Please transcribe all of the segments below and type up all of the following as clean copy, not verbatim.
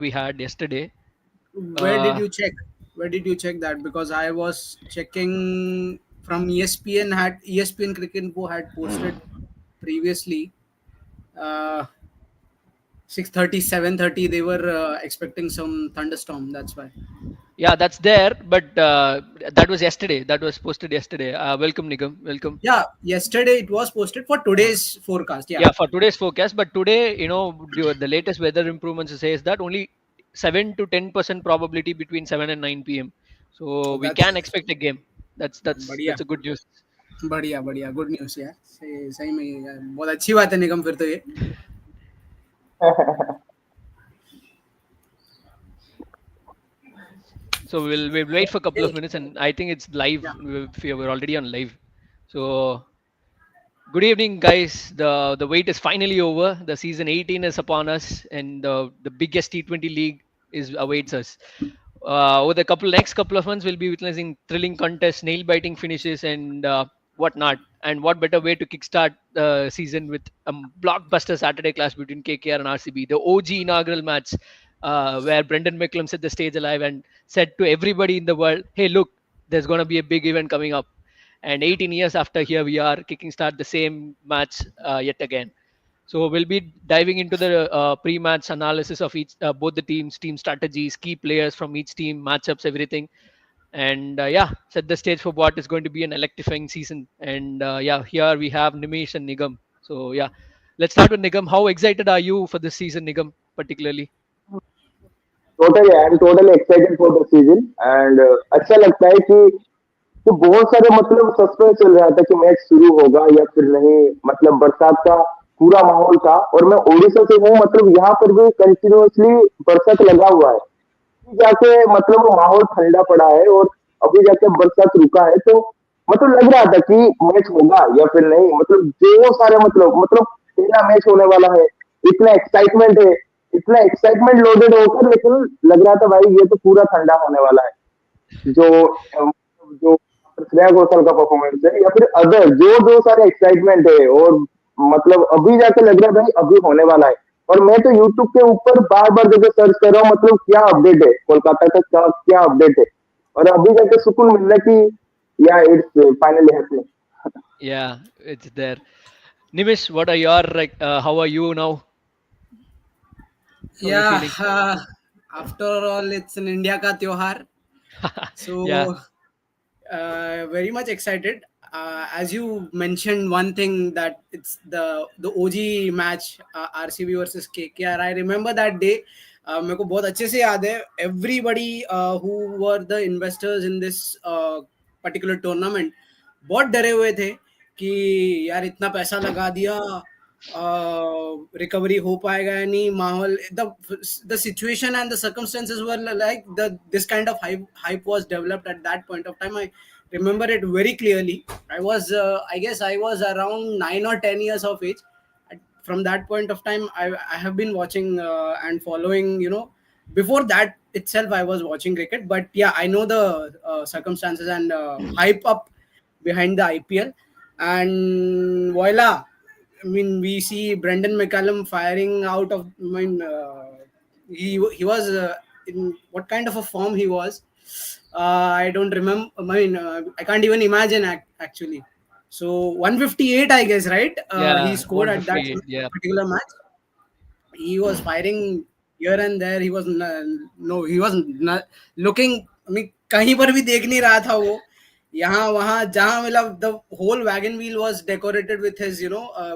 we had yesterday. Where did Uh, you check? Where did you check that? Because I was checking from ESPN. Had ESPN Cricket Info had posted previously, 6:30, 7:30. They were expecting some thunderstorm. That's why. yeah, that's there, but that was yesterday. That was posted yesterday. Welcome, Nigam. Welcome. Yeah, yesterday it was posted for today's forecast. Yeah, Yeah, for today's forecast. But today, the latest weather improvements says that only 7 to 10% probability between 7 and 9 p.m. So so we can that's expect a game. बढ़िया That's a good news. बढ़िया बढ़िया good news यार सही सही में बहुत अच्छी बात है निगम फिर तो ये So we'll wait for a couple of minutes, and I think it's live. Yeah. We're already on live. So good evening, guys. The wait is finally over. The season 18 is upon us, and the biggest T20 league is awaits us. Over the next couple of months, we'll be witnessing thrilling contests, nail biting finishes, and whatnot. And what better way to kickstart the season with a blockbuster Saturday clash between KKR and RCB, the OG inaugural match, where Brendan McCullum set the stage alive and said to everybody in the world, "Hey, look, there's going to be a big event coming up." And 18 years after, here we are kicking start the same match yet again. So we'll be diving into the pre-match analysis of each both the teams, team strategies, key players from each team, matchups, everything, and yeah, set the stage for what is going to be an electrifying season. And yeah, here we have Nimish and Nigam. So yeah, let's start with Nigam. How excited are you for this season, Nigam, particularly? Totally I am totally excited for the season and अच्छा लगता है कि बहुत सारे मतलब suspense चल रहा था कि मैच शुरू होगा या फिर नहीं मतलब बरसात का पूरा माहौल था और मैं ओडिशा से हूँ मतलब यहाँ पर भी कंटिन्यूअसली बरसात लगा हुआ है अभी जाके मतलब वो माहौल ठंडा पड़ा है और अभी जाके बरसात रुका है तो मतलब लग रहा था कि मैच होगा या फिर नहीं मतलब जो सारे मतलब पहला मैच होने वाला है इतना एक्साइटमेंट है इतना एक्साइटमेंट लोडेड होकर लेकिन लग रहा था भाई ये तो पूरा ठंडा होने वाला है जो जो श्रेया घोषाल का परफॉर्मेंस है या फिर अदर जो जो सारे एक्साइटमेंट है और मतलब अभी जाके लग रहा है भाई अभी होने वाला है और मैं तो यूट्यूब के ऊपर बार बार जगह सर्च कर रहा हूँ मतलब क्या अपडेट है कोलकाता का क्या अपडेट है और अभी जाके सुकून मिल रहा है कि या it's finally happening Yeah, it's there. Nimish, what are your like? How are you now? How are you yeah feeling? after all it's an India ka tyohar Yeah, so very much excited as you mentioned one thing that it's the OG match RCB versus KKR I remember that day मेरे को बहुत अच्छे से याद है everybody who were the investors in this particular tournament बहुत डरे हुए थे कि यार इतना पैसा लगा दिया रिकवरी हो पाएगा या नहीं माहौल the situation and the circumstances were like this kind of hype was developed at that point of time. I remember it very clearly. I guess I was around 9 or 10 years of age. From that point of time I have been watching and following, before that itself I was watching cricket, but yeah, I know the circumstances and hype up behind the IPL. And voila, I mean, we see Brendan McCallum firing out of. I mean, he was in what kind of a form he was. I don't remember. I mean, I can't even imagine actually. So 158, I guess, right? He yeah, scored at that 158. Yeah, particular match. He was firing here and there. He was no, he was not looking. I mean, कहीं पर भी देख नहीं रहा था वो यहाँ वहाँ जहाँ मतलब the whole wagon wheel was decorated with his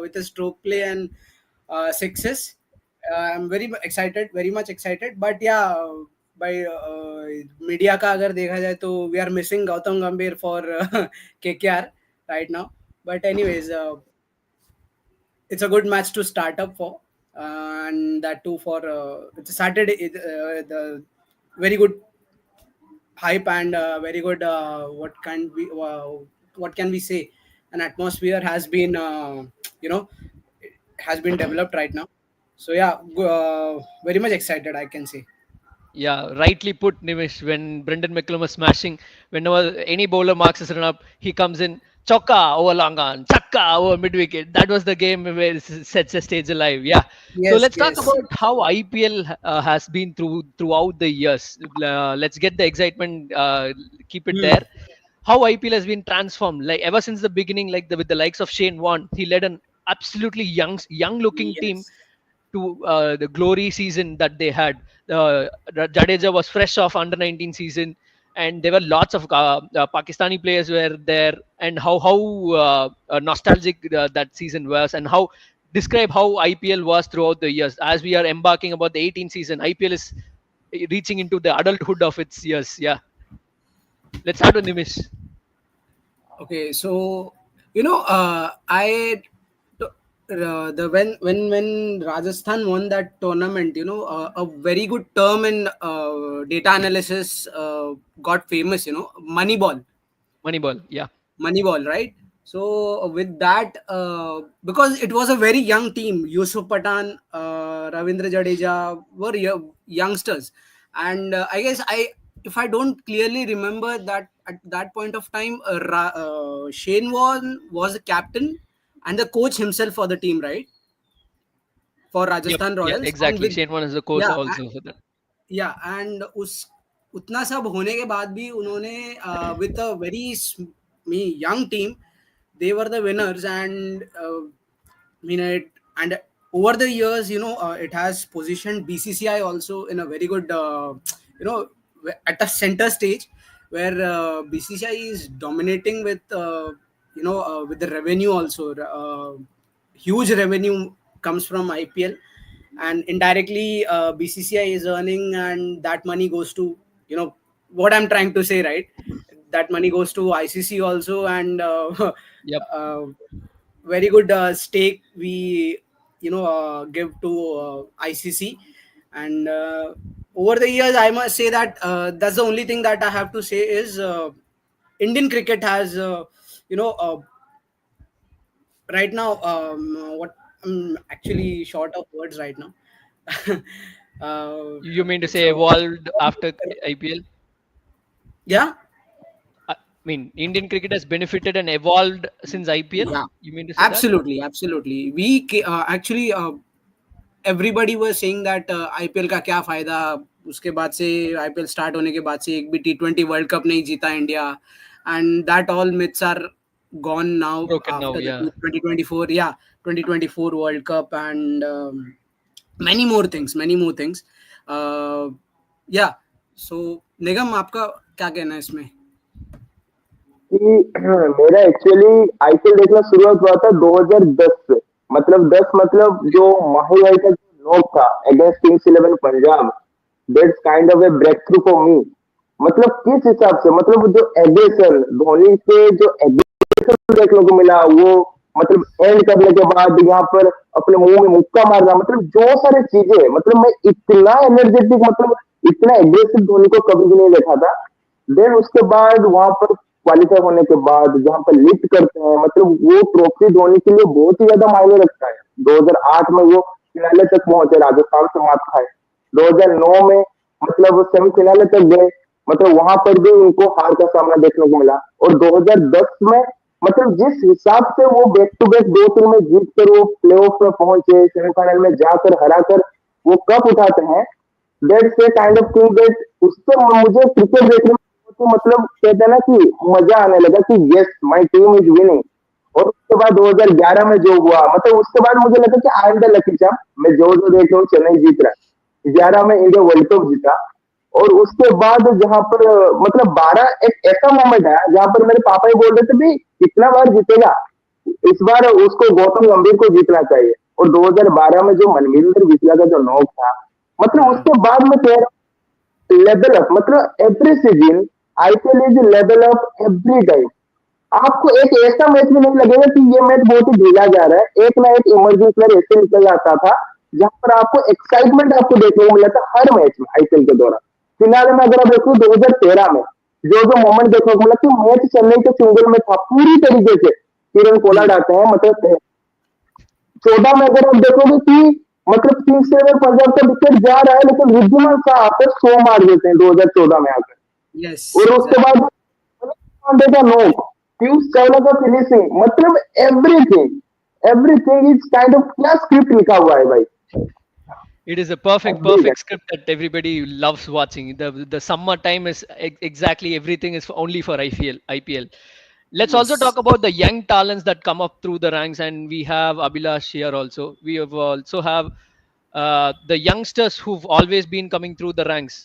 with his stroke play and sixes. I'm very much excited. But yeah, by media का अगर देखा जाए तो we are missing Gautam Gambhir for KKR right now. But anyways, it's a good match to start up for, and that too for it's a Saturday. The very good hype and very good what can we say? An atmosphere has been you know has been developed right now. So yeah, very much excited, I can say. yeah, rightly put, Nimish. When Brendan McCullum was smashing, whenever any bowler marks his run up, he comes in. Chokka over long on, Chakka over mid wicket. That was the game where it sets the stage alive. Yeah. So Yes, let's talk yes. about how IPL has been throughout the years. Let's get the excitement. Keep it there. Hmm. How IPL has been transformed, like ever since the beginning, like with the likes of Shane Warne, he led an absolutely young looking team Yes. to the glory season that they had. Jadeja was fresh off under 19 season, and there were lots of Pakistani players were there, and how nostalgic that season was, and how describe how IPL was throughout the years. As we are embarking about the 18 season, IPL is reaching into the adulthood of its years. Yeah, let's start with Nimish. Okay, so the when Rajasthan won that tournament, a very good term in data analysis got famous. Moneyball. Moneyball. Yeah. Moneyball, right? So with that, because it was a very young team, Yusuf Pathan, Ravindra Jadeja were youngsters, and I guess if I don't clearly remember that at that point of time, Shane was the captain and the coach himself for the team, right? For Yep. Rajasthan Yeah. Royals, and Exactly. with Shane Warne is the coach yeah, also for that. या and उस उतना सब होने के बाद भी उन्होंने with a very young team they were the winners and mean it and over the years it has positioned BCCI also in a very good you know at the center stage where BCCI is dominating with the revenue also huge revenue comes from IPL and indirectly BCCI is earning and that money goes to what I'm trying to say, right? That money goes to ICC also and Yep. uh, very good stake we give to ICC and over the years I must say that that's the only thing that I have to say is Indian cricket has you know uh, right now what I'm actually short of words right now. You mean to say So evolved after IPL? yeah, I mean, Indian cricket has benefited and evolved since IPL. yeah, You mean to say that? absolutely, absolutely. Actually everybody was saying that IPL का क्या फायदा उसके बाद से IPL start होने के बाद से एक भी T20 वर्ल्ड कप नहीं जीता India and that all myths are gone now Broken now, after the yeah. 2024 yeah 2024 World Cup and many more things yeah so निगम आपका क्या कहना है इसमें कि मेरा एक्चुअली आईपीएल देखना शुरुआत हुआ था 2010 से मतलब 10 मतलब जो माही का जो नॉक था against Kings Eleven Punjab that's kind of a breakthrough for me मतलब किस हिसाब से मतलब जो एग्रेशन धोनी से जो एग्रेशन देखने को मिला वो मतलब एंड करने के बाद यहाँ पर अपने मुंह में मुक्का मारना मतलब जो सारी चीजें मतलब मैं इतना एनर्जेटिक मतलब इतना एग्रेसिव धोनी को कभी भी नहीं देखा था देन उसके बाद वहां पर क्वालिफाई होने के बाद जहां पर लिफ्ट करते हैं मतलब वो ट्रॉफी धोनी के लिए बहुत ही ज्यादा मायने रखता है 2008 में वो फिनाले तक पहुंचे राजस्थान से मात खाए 2009 में मतलब सेमीफिनाले तक गए मतलब वहां पर भी उनको हार का सामना देखने को मिला और 2010 में मतलब जिस हिसाब से वो बैक टू बैक दो टीम में जीत कर वो प्ले ऑफ में पहुंचे सेमीफाइनल में जाकर हराकर वो कप उठाते हैं that's a kind of thing that उससे मुझे क्रिकेट देखने में तो मतलब कहते हैं ना कि मजा आने लगा कि yes my team is winning और उसके बाद 2011 में जो हुआ मतलब उसके बाद मुझे लगा कि I am the lucky champ मैं जो देख रहा हूँ चेन्नई जीत रहा है 11 में इंडिया वर्ल्ड कप जीता और उसके बाद जहां पर मतलब 12 एक ऐसा मोमेंट है जहां पर मेरे पापा ही बोल रहे थे भाई कितना बार जीतेगा इस बार उसको गौतम गंभीर को जीतना चाहिए और 2012 में जो मनविंदर बिस्ला का जो नॉक था मतलब हाँ उसके बाद में कह रहा लेवल अप मतलब every season IPL is level up every time आपको एक ऐसा मैच भी नहीं लगेगा कि ये मैच बहुत ही ढीला जा रहा है एक ना एक इमरजेंसी प्लेयर ऐसे निकल जाता था जहां पर आपको एक्साइटमेंट आपको देखने को मिला था हर मैच में आईपीएल के दौरान फिनाले में अगर आप देखो 2013 में जो मोमेंट देखने को मिला कि मैच चेन्नई के सिंगल में था पूरी तरीके से किरण पोलार्ड आते हैं मतलब 14 में अगर आप देखोगे कि मतलब किंग्स इलेवन पंजाब का विकेट जा रहा है लेकिन रिद्धिमान शाह आकर 100 मार देते हैं 2014 में आकर यस और उसके एग्जैक्टली बाद का नोक पीयूष चावला का फिनिशिंग, मतलब एवरीथिंग इज काइंड ऑफ क्या स्क्रिप्ट लिखा हुआ है भाई. It is a अब देख. perfect script that everybody loves watching. The summer time is exactly everything is only for IPL. Let's also Yes. talk about the young talents that come up through the ranks, and we have Abhilash here also. We have also have the youngsters who've always been coming through the ranks.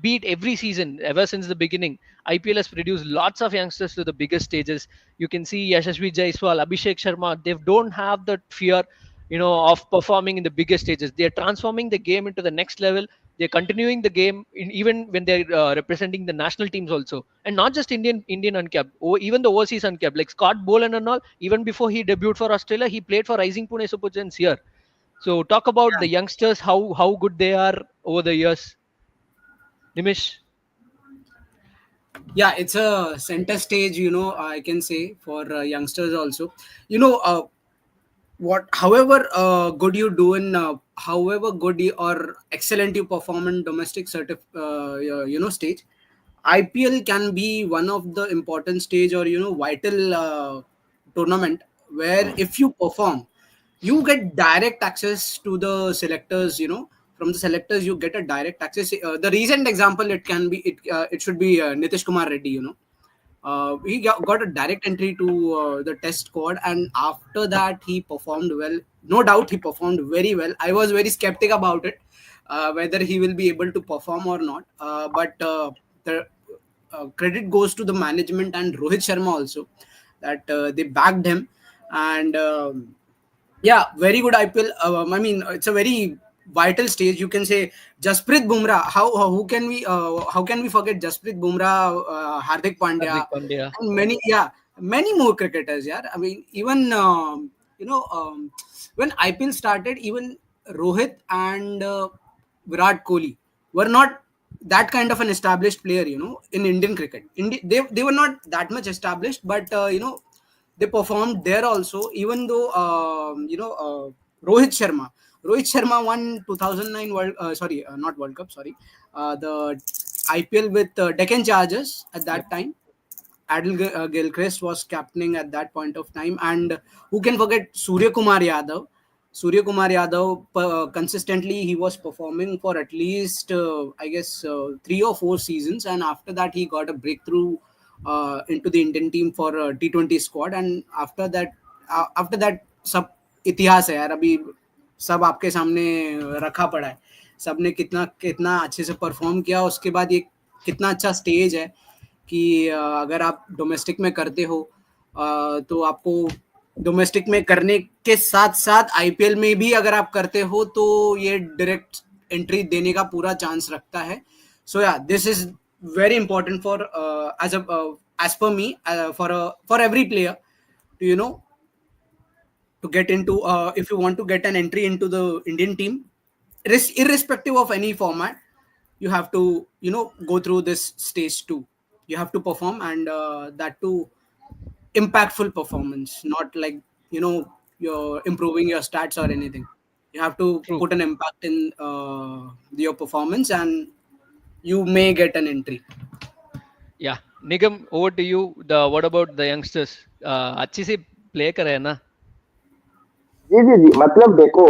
Beat every season ever since the beginning. IPL has produced lots of youngsters to the biggest stages. You can see Yashasvi Jaiswal, Abhishek Sharma. They don't have that fear, of performing in the biggest stages. They are transforming the game into the next level. They're continuing the game even when they're representing the national teams also, and not just Indian uncapped, even the overseas uncapped like Scott Boland and all. Even before he debuted for Australia, he played for Rising Pune Super Giants here. So talk about the youngsters, how good they are over the years. Nimish. Yeah, it's a center stage, I can say, for youngsters also. What however good you do in however good you, or excellent you perform in domestic stage, IPL can be one of the important stage, or vital tournament, where if you perform, you get direct access to the selectors. From the selectors you get a direct access. The recent example, it should be Nitish Kumar Reddy. He got a direct entry to the test squad, and after that he performed well. No doubt he performed very well. I was very skeptic about it, whether he will be able to perform or not, but the credit goes to the management and Rohit Sharma also, that they backed him. And yeah, very good IPL. I mean, it's a very vital stage. You can say Jasprit Bumrah. How can we forget Jasprit Bumrah, Hardik Hardik Pandya, Pandya. and many more cricketers. Yeah, I mean, even when IPL started, even Rohit and Virat Kohli were not that kind of an established player, in Indian cricket. They were not that much established, but they performed there also. Even though Rohit Sharma, won 2009 not World Cup, sorry, the IPL with Deccan Chargers at Yep. that time. Gilchrist was captaining at that point of time, and who can forget Surya Kumar Yadav? Surya Kumar Yadav, consistently he was performing for at least I guess 3 or 4 seasons, and after that he got a breakthrough into the Indian team for T20 squad, and after that सब इतिहास है यार. अभी सब आपके सामने रखा पड़ा है. सबने कितना कितना अच्छे से परफॉर्म किया. उसके बाद ये कितना अच्छा स्टेज है कि अगर आप डोमेस्टिक में करते हो, तो आपको डोमेस्टिक में करने के साथ साथ आईपीएल में भी अगर आप करते हो, तो ये डायरेक्ट एंट्री देने का पूरा चांस रखता है. सो या, this is very important for as per me, for every player to to get into, if you want to get an entry into the Indian team, irrespective of any format, you have to go through this stage too. You have to perform, and that too impactful performance, not like you're improving your stats or anything. You have to True. put an impact in your performance, and you may get an entry. Yeah. Nigam, over to you. The what about the youngsters? अच्छी सी play करे है ना? जी जी जी, मतलब देखो,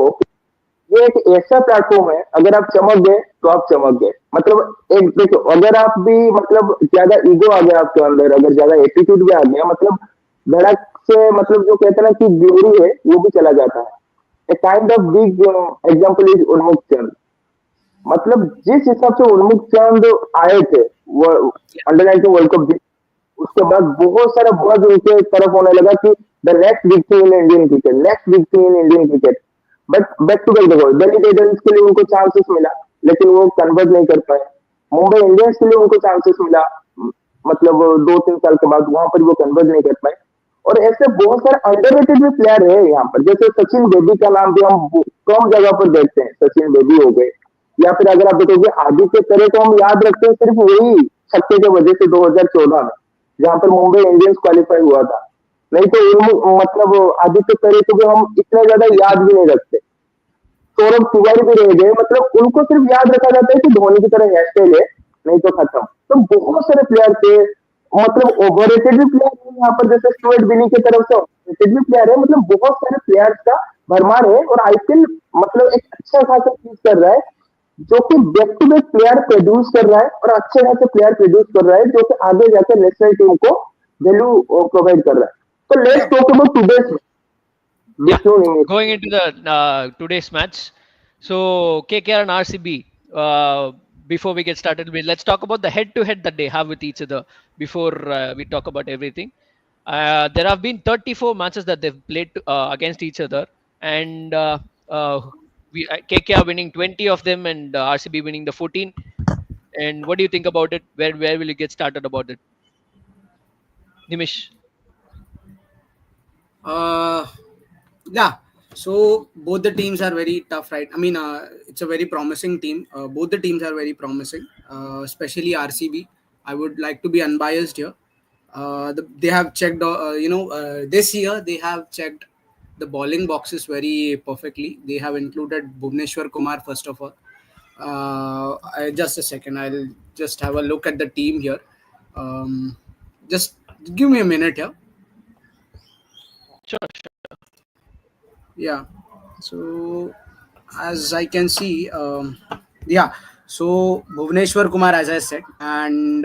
ये एक ऐसा platform है, अगर आप चमक गए तो आप चमक गए. मतलब एक देखो, अगर आप भी मतलब ज्यादा ईगो आ गया आपके अंदर, अगर ज्यादा एटीट्यूड भी आ गया, मतलब धड़क से, मतलब जो कहते हैं ना कि ग्लोरी है वो भी चला जाता है. A kind of big example is उन्मुक्त चंद. मतलब जिस हिसाब से उन्मुक्त चंद आए थे वो अंडर 19 वर्ल्ड कप जीत, उसके बाद बहुत सारा बज उनके तरफ होने लगा कि the next big thing in Indian cricket, next big thing in Indian cricket. But back to back देखो, दिल्ली कैपिटल्स के लिए उनको चांसेस मिला, लेकिन वो कन्वर्ट नहीं कर पाए. मुंबई इंडियंस के लिए उनको चांसेस मिला, मतलब 2-3 साल के बाद वहां पर वो कन्वर्ट नहीं कर पाए. और ऐसे बहुत सारे अंडररेटेड भी प्लेयर है यहाँ पर, जैसे सचिन बेबी का नाम भी हम कम जगह पर देखते हैं. सचिन बेबी हो गए, या फिर अगर आप देखोगे आदित्य करे, तो हम याद रखते हैं सिर्फ वही छक्के की वजह से 2014 में, जहां पर मुंबई इंडियंस क्वालिफाई हुआ था. नहीं तो मतलब आदित्य करे को भी हम इतना ज्यादा याद भी नहीं रखते. सौरभ तिवारी भी रह गए, मतलब उनको सिर्फ याद रखा जाता है कि धोनी की तरह हेयर स्टाइल है, नहीं तो खत्म. तो बहुत सारे प्लेयर थे, मतलब ओवररेटेड भी प्लेयर है यहाँ पर, जैसे स्टुअर्ट बिनी की तरफ से ओवररेटेड भी प्लेयर है, मतलब बहुत सारे प्लेयर्स का भरमार है। और आईपीएल मतलब एक अच्छा खासा चीज कर रहा है, जो कि back to back player produce कर रहा है, और अच्छे खासे प्लेयर प्रोड्यूस कर रहा है, जो कि आगे जाकर नेशनल टीम को वैल्यू प्रोवाइड कर रहा है। तो let's Yeah. Talk about today's Yeah, Vishnu. going into the today's match. So KKR and RCB. Before we get started, let's talk about the head-to-head that they have with each other before we talk about everything. There have been 34 matches that they've played against each other, and uh, KKR winning 20 of them, and RCB winning the 14. And what do you think about it? Where will you get started about it, Nimish? Uh, yeah. So both the teams are very tough, right? I mean, it's a very promising team. Both the teams are very promising, especially RCB. I would like to be unbiased here. They have checked, this year they have checked the bowling boxes very perfectly. They have included Bhuvneshwar Kumar first of all. Just a second, I'll just have a look at the team here. Just give me a minute here. Sure. Yeah. So as I can see, yeah. So Bhuvneshwar Kumar, as I said, and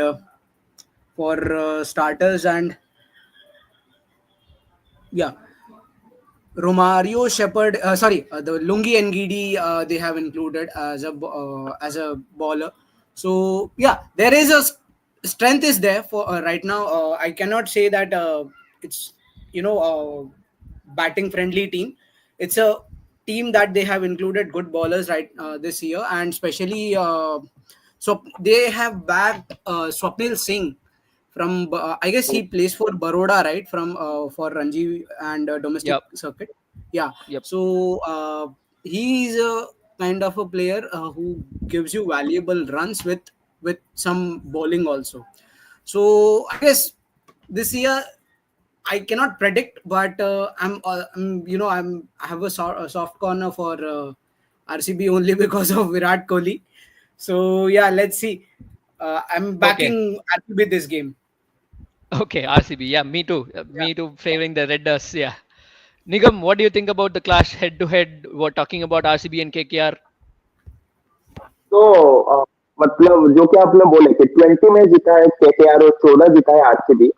for starters, and yeah, Romario Shepherd, the Lungi Ngidi, they have included as a bowler. So yeah, there is strength is there for right now. I cannot say that it's batting friendly team. It's a team that they have included good bowlers right this year, and especially so they have backed Swapnil Singh from I guess he plays for Baroda, right? From for Ranji and domestic Yep. circuit. Yeah. Yep. So he is a kind of a player who gives you valuable runs with some bowling also. So I guess this year I cannot predict, but I have a soft corner for RCB only because of Virat Kohli. So yeah, let's see. I'm Okay. backing RCB this game. Okay, RCB. Yeah, me too. Yeah. Me too. Favoring the Red Dust. Yeah. Nigam, what do you think about the clash head to head? We're talking about RCB and KKR. तो मतलब जो कि आपने बोले कि 20 match जीता है KKR और 14 जीता है आरसीबी।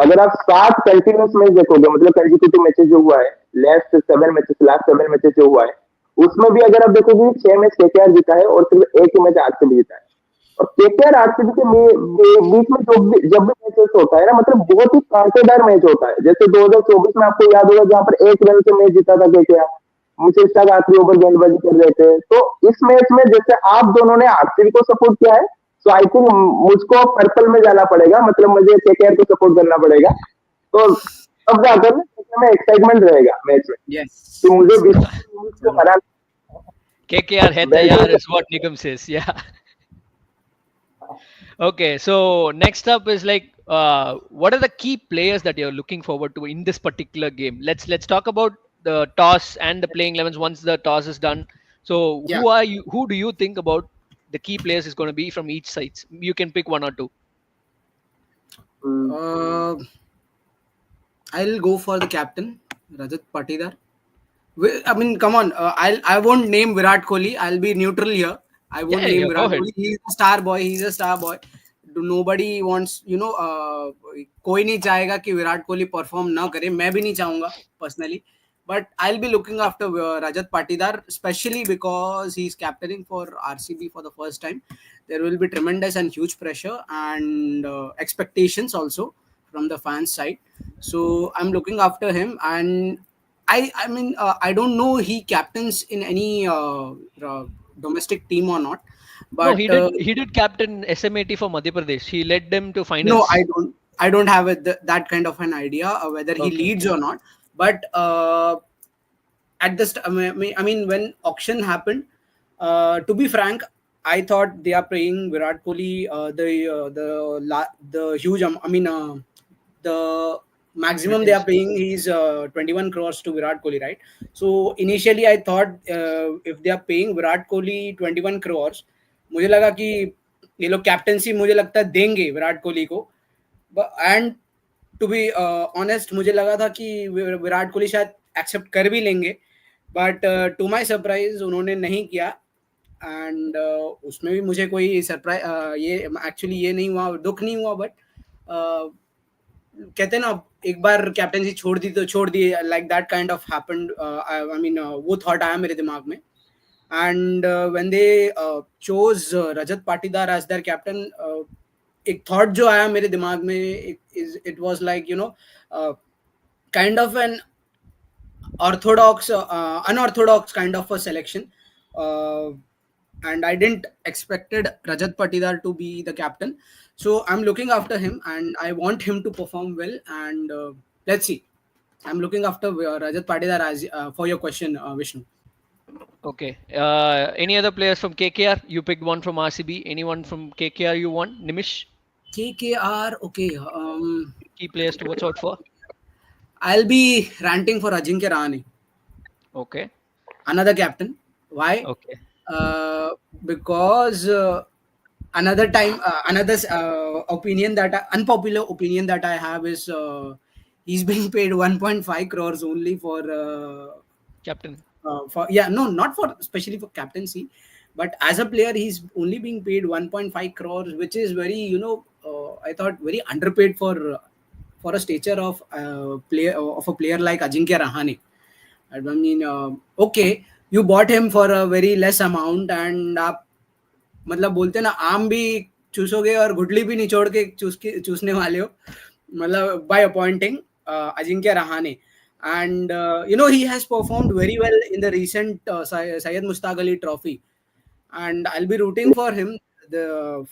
अगर आप 7 कंटिन्यूस मैच देखोगे, मतलब कंजिक्यूटिव मैचेस जो हुआ है, लास्ट 7 मैचेस जो हुआ है, उसमें भी अगर आप देखोगे 6 मैच केकेआर जीता है और सिर्फ एक ही मैच आरसीबी जीता है। और केकेआर आरसीबी के बीच में जब भी मैचेस होता है ना, मतलब बहुत ही कांटेदार मैच होता है। जैसे 2024 में आपको याद होगा, जहां पर 1 रन से मैच जीता था केकेआर, मुझे तक आखिरी ओवर गेंदबाजी कर रहे थे। तो इस मैच में जैसे आप दोनों ने आरसीबी को सपोर्ट किया है, तो आई थिंक मुझको पर्पल में जाना पड़ेगा, मतलब मुझे केकेआर को सपोर्ट करना पड़ेगा। तो तब जाकर में एक्साइटमेंट रहेगा मैच में Yes. कि मुझे Yes. को हरा। KKR head the yar is what Nigam says. Yeah. Okay. So next up is like, what are the key players that you're looking forward to in this particular game? Let's talk about the toss and the playing 11s once the toss is done. So Yeah. who do you think about the key players is going to be from each side? You can pick one or two. Uh, I'll go for the captain, Rajat Patidar. I mean, come on. I won't name Virat Kohli. I'll be neutral here. I won't Yeah, name yeah, go Virat ahead. Kohli. He's a star boy. He's a star boy. Nobody wants, कोई नहीं चाहेगा कि Virat Kohli perform ना करे. मैं भी नहीं चाहूंगा personally. But I'll be looking after Rajat Patidar, especially because he's captaining for RCB for the first time. There will be tremendous and huge pressure and expectations also from the fans side. So I'm looking after him, and I mean I don't know he captains in any domestic team or not, No, but he did captain SMAT for Madhya Pradesh. He led them to no, finals. I don't have that kind of an idea whether he Okay. leads or not. But at the I mean when auction happened, to be frank, I thought they are paying Virat Kohli the huge the maximum they are paying is 21 crores to Virat Kohli, right? So initially I thought if they are paying Virat Kohli 21 crores, मुझे लगा कि ये लोग captaincy मुझे लगता है देंगे विराट कोहली को, एंड टू बी ऑनेस्ट मुझे लगा था कि विराट कोहली शायद एक्सेप्ट कर भी लेंगे, बट टू माय सरप्राइज उन्होंने नहीं किया। एंड उसमें भी मुझे कोई सरप्राइज ये एक्चुअली ये नहीं हुआ, दुख नहीं हुआ, बट कहते हैं ना, एक बार कैप्टनसी छोड़ दी तो छोड़ दी, like that kind of happened. I mean वो थॉट आया मेरे दिमाग में। And when they chose Rajat Patidar as their captain, एक थॉट जो आया मेरे दिमाग में, it was like kind of an orthodox unorthodox kind of a selection. And I didn't expected Rajat Patidar to be the captain, so I'm looking after him and I want him to perform well. And let's see, I'm looking after Rajat Patidar as for your question, Vishnu. Okay. Any other players from KKR? You picked one from RCB. Anyone from KKR you want? Nimish? KKR, okay. Key players to watch out for? I'll be ranting for Ajinkya Rahane, Okay. another captain. Why? Okay. Because another time, another opinion that unpopular opinion that I have is he's being paid 1.5 crores only Captain. for yeah, no, not for especially for captaincy, but as a player he's only being paid 1.5 crores, which is very, I thought very underpaid for a stature of player of a player like Ajinkya Rahane. I mean, okay, you bought him for a very less amount and आप मतलब बोलते ना, आम भी चूसोगे और गुठली भी निचोड़ के चूसने वाले हो, मतलब by appointing Ajinkya Rahane. And he has performed very well in the recent Syed Mushtaq Ali Trophy, and I'll be rooting for him.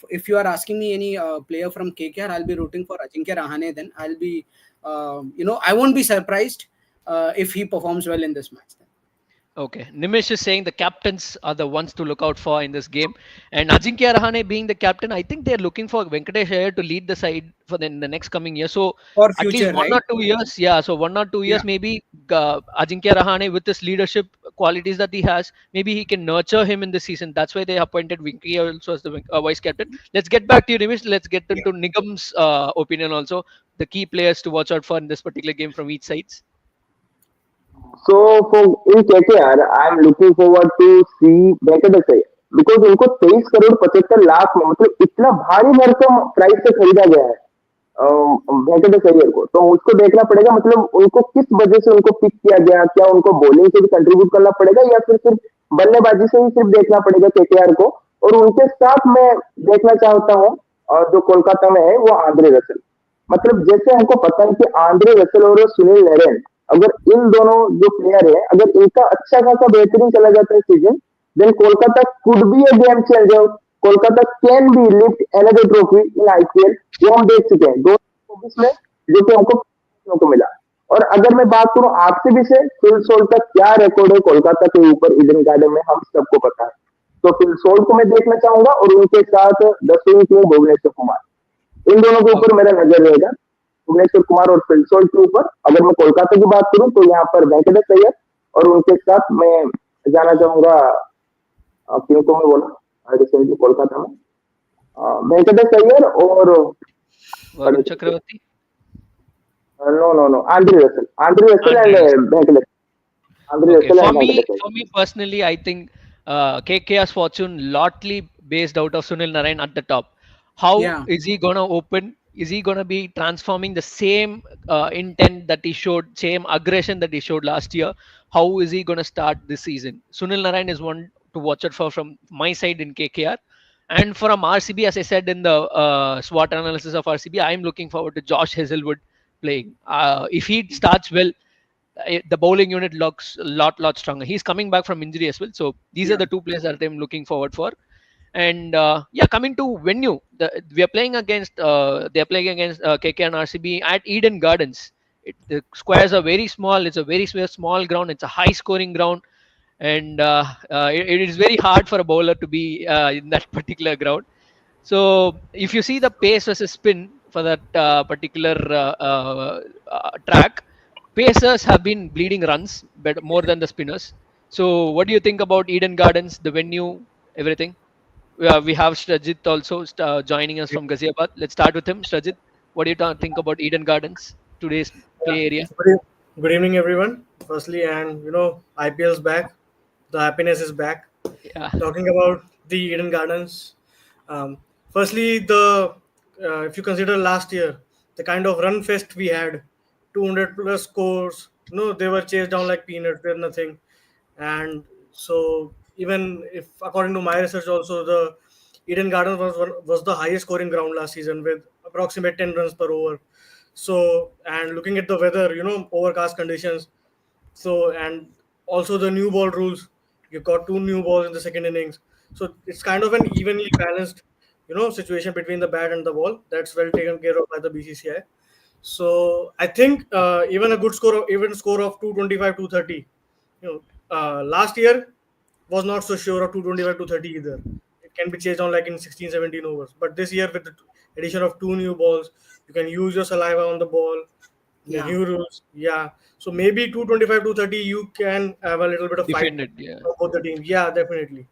If you are asking me any player from KKR, I'll be rooting for Ajinkya Rahane. Then I'll be, I won't be surprised if he performs well in this match. Then. Okay. Nimish is saying the captains are the ones to look out for in this game. And Ajinkya Rahane being the captain, I think they're looking for Venkatesh Iyer to lead the side for the next coming year. So For at least future, one right? or 2 years, yeah. So 1 or 2 years, Yeah. maybe Ajinkya Rahane with his leadership qualities that he has, maybe he can nurture him in the season. That's why they appointed Vinky also as the vice captain. Let's get back to you, Nimish. Let's get Yeah. into Nigam's opinion also. The key players to watch out for in this particular game from each sides. So for in KKR, I'm looking forward to see Venkatesh Iyer because उनको 23 करोड़ 75 लाख में मतलब इतना भारी भरकम price से खरीदा गया है वेंकटेश अय्यर को, तो उसको देखना पड़ेगा मतलब उनको किस वजह से उनको पिक किया गया, क्या उनको बॉलिंग से भी कंट्रीब्यूट करना पड़ेगा या फिर सिर्फ बल्लेबाजी से ही सिर्फ देखना पड़ेगा केकेआर को। और उनके साथ मैं देखना चाहता हूँ और जो कोलकाता में है वो आंद्रे रसल, मतलब जैसे हमको पता है कि आंद्रे रसल और सुनील नरेन, अगर इन दोनों जो प्लेयर है अगर इनका अच्छा खासा बेहतरीन चला जाता है season, then Kolkata could be a game changer, Kolkata can be lift another trophy in IPL. वो हम देख चुके हैं 2024 में जो कि हमको देखने को मिला। और अगर मैं बात करूं आरसीबी से, फिल सोल्ट का क्या रिकॉर्ड है कोलकाता के ऊपर ईडन गार्डन में हम सबको पता है, तो फिल सोल्ट को मैं देखना चाहूंगा और उनके साथ 10वीं टीम भुवनेश्वर कुमार, इन दोनों के ऊपर मेरा नजर रहेगा। भुवनेश्वर कुमार और फिल सोल्ट के ऊपर अगर मैं कोलकाता की बात करूं तो यहाँ पर वेंकटेश अय्यर और उनके साथ मैं जाना चाहूंगा क्यों को मैं बोला रिसेंटली कोलकाता में वेंकटेश अय्यर और Varun Chakravarti. No no no Andre Russell Andre Russell. And Venkatesh Andre Okay, Russell and Venkatesh Iyer. for me personally, I think KKR's fortune largely based out of Sunil Narayan at the top. How Yeah. is he gonna open? Is he gonna be transforming the same intent that he showed, same aggression that he showed last year? How is he gonna start this season? Sunil Narayan is one to watch out for from my side in KKR. And from RCB, as I said in the SWOT analysis of RCB, I'm looking forward to Josh Hazelwood playing. If he starts well, the bowling unit looks a lot stronger. He's coming back from injury as well. So these are Yeah. the two players that I'm looking forward for. And yeah, coming to venue, we are playing against they are playing against KK and RCB at Eden Gardens. The squares are very small. It's a very small ground. It's a high scoring ground, and it is very hard for a bowler to be in that particular ground. So if you see the pace versus spin for that particular track, pacers have been bleeding runs but more than the spinners. So what do you think about Eden Gardens, the venue, everything? We have Strajit also joining us from Ghaziabad. Let's start with him, Strajit. What do you think about Eden Gardens, today's Yeah. play area? Good evening, everyone. Firstly, and IPL's back. The happiness is back. Yeah, Talking about the Eden Gardens. Um, Firstly, the if you consider last year, the kind of run fest we had, 200 plus scores. They were chased down like peanuts. They're nothing. And so, even if according to my research, also the Eden Gardens was the highest scoring ground last season with approximate 10 runs per over. So, and looking at the weather, overcast conditions. So, and also the new ball rules. You got two new balls in the second innings. So it's kind of an evenly balanced, situation between the bat and the ball. That's well taken care of by the BCCI. So I think even a good score of 225, 230. Last year was not so sure of 225, 230 either. It can be chased on like in 16, 17 overs. But this year with the addition of two new balls, you can use your saliva on the ball. The Yeah. new rules, yeah. So maybe 225, 230, you can have a little bit of fight defended. Yeah. for both the teams. Yeah, definitely.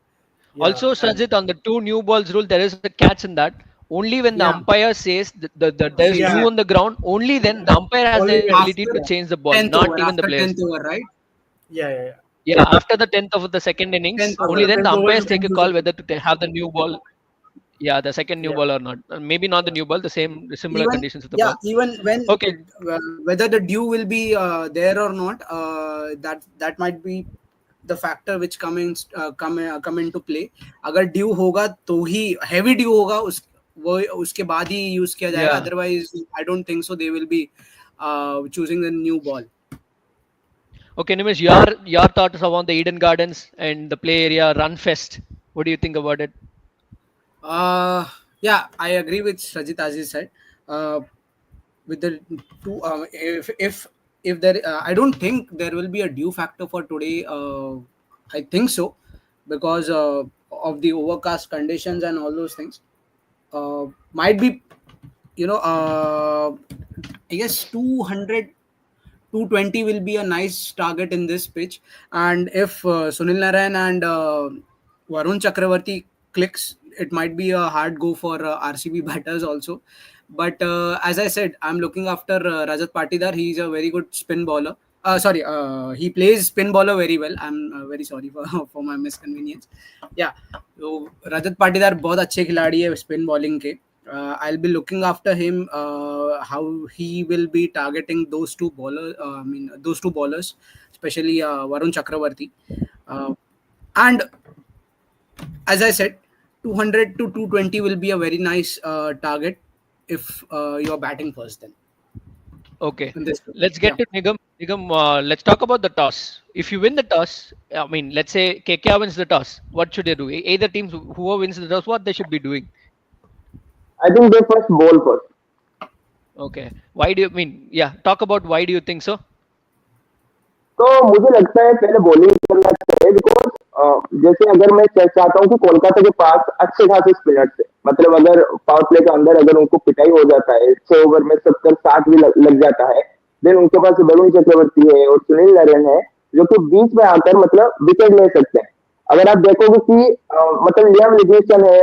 Yeah, Also, and Sanjit, on the two new balls rule, there is a catch in that. Only when the Yeah. umpire says there is yeah, two on the ground, only then the umpire has only the when, ability After to change the ball, 10th not over, even the after players. 10th over, right? yeah, yeah, yeah. Yeah, after the 10th of the second innings, 10th After only over. the then the 10th over, you umpires can take a use call it. whether to have the new ball. Yeah, the second new Yeah, ball or not. Maybe not the new ball, the similar Even conditions with the yeah, ball. even when Okay, whether the dew will be there or not, that might be the factor which come into play. अगर due होगा तो ही heavy due होगा वो उसके बाद ही use किया जाएगा, yeah. otherwise I don't think so they will be choosing the new ball. Okay, Nimish, your thoughts about the Eden Gardens and the play area run fest. What do you think about it? Yeah, I agree with Rajit as he said. Uh, with the two, if there, I don't think there will be a due factor for today. I think so because of the overcast conditions and all those things. Might be, I guess 200 220 will be a nice target in this pitch. And if Sunil Narayan and Varun Chakravarti clicks, it might be a hard go for RCB batters also. But as I said, I'm looking after Rajat Patidar. He's a very good spin bowler. Sorry, he plays spin bowler very well. I'm very sorry for, for my misconvenience. Yeah, so Rajat Patidar बहुत अच्छे खिलाड़ी है spin bowling के. I'll be looking after him. How he will be targeting those two bowlers. I mean those two bowlers, especially Varun Chakravarti. And as I said, 200 to 220 will be a very nice target if you're batting first. Then Okay, in this, let's yeah. get to Nigam. Nigam, let's talk about the toss. If you win the toss, I mean, let's say KKR wins the toss, what should they do? Either teams, whoever wins the toss, what they should be doing? I think they first bowl first. Okay, why do you mean? Yeah, talk about why do you think so? तो मुझे लगता है पहले bowling करना चाहिए because जैसे अगर मैं चाहता हूँ कि कोलकाता के पास अच्छे खासे स्पिनर्स है मतलब अगर पावर प्ले के अंदर अगर उनको पिटाई हो जाता है 6 ओवर में 70-60 भी लग जाता है देन उनके पास वरुण चक्रवर्ती है और सुनील नारायण है जो कि बीच में आकर मतलब विकेट ले सकते हैं अगर आप देखोगे कि मतलब लियाम लिविंगस्टन है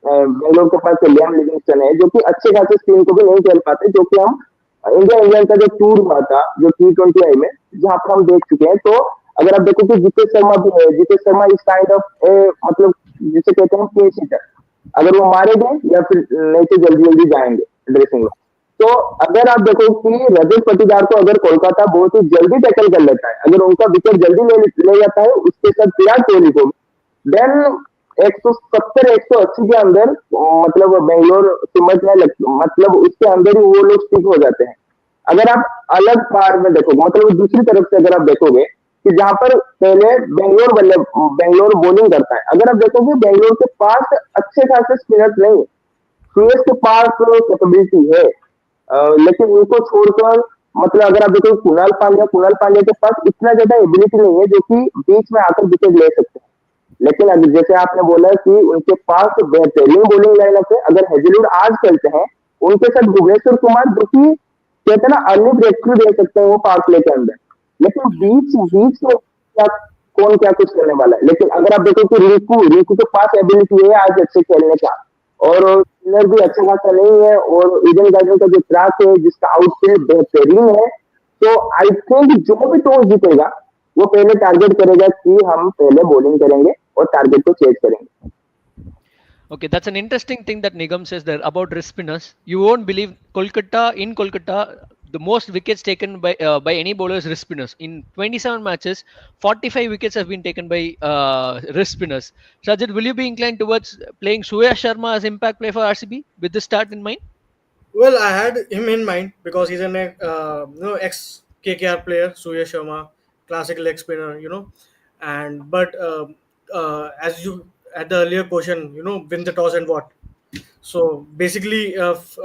बेंगलोर के पास लियाम लिविंगस्टन है जो कि अच्छे खासे स्पिन को भी नहीं खेल पाते जो कि हम इंडिया इंग्लैंड का जो टूर हुआ था जो T20 में जहां पर हम देख चुके हैं तो अगर आप देखो कि जितेश शर्मा भी है जितेश शर्मा इस काइंड ऑफ मतलब जिसे कहते हैं क्लीन शीटर अगर वो मारे गए या फिर नहीं तो जल्दी जल्दी जाएंगे ड्रेसिंग में तो अगर आप देखो कि रजत पाटीदार को अगर कोलकाता बहुत ही जल्दी टैकल कर लेता है अगर उनका विकेट जल्दी ले जाता है उसके साथ विराट कोहली को देन 170-180 के अंदर मतलब बेंगलोर सिमटने मतलब उसके अंदर ही वो लोग स्टिक हो जाते हैं अगर आप अलग पार में देखोगे मतलब दूसरी तरफ से अगर आप देखोगे कि जहां पर पहले बेंगलोर बॉलिंग करता है अगर आप देखोगे बेंगलोर के पास अच्छे खासे स्पिनर्स नहीं सुरेश के पास कैपेबिलिटी है लेकिन उनको छोड़कर मतलब अगर आप देखो कुणाल पांड्या के पास इतना ज्यादा एबिलिटी नहीं है जो कि बीच में आकर विकेट ले सकते हैं लेकिन अगर जैसे आपने बोला कि उनके पास बेहतरीन बॉलिंग लाइनअप है अगर हेजलवुड आज खेलते हैं उनके साथ भुवनेश्वर कुमार जो कि कहते हैं ना अन्य ब्रेक थ्रू दे सकते हैं वो पावर प्ले के अंदर लेकिन बीच बीच में कौन क्या कुछ करने वाला है लेकिन अगर आप देखो कि रिंकू के पास एबिलिटी है आज अच्छे खेलने का और स्पिनर भी अच्छा खासा नहीं है और ईडन गार्डन का जो ट्रैक है जिसका आउटफील्ड बेहतरीन है, तो आई थिंक जो भी टॉस जीतेगा वो पहले टारगेट करेगा कि हम पहले बॉलिंग करेंगे और टारगेट को चेज करेंगे. Okay, that's an interesting thing that Nigam says there about wrist spinners. You won't believe Kolkata, the most wickets taken by any bowler is wrist spinners. In 27 matches, 45 wickets have been taken by wrist spinners. Sajid, will you be inclined towards playing Surya Sharma as impact play for RCB with this start in mind? Well, I had him in mind because he's an ex KKR player, Surya Sharma, classic leg spinner, and but as you at the earlier question, win the toss and what. So basically, if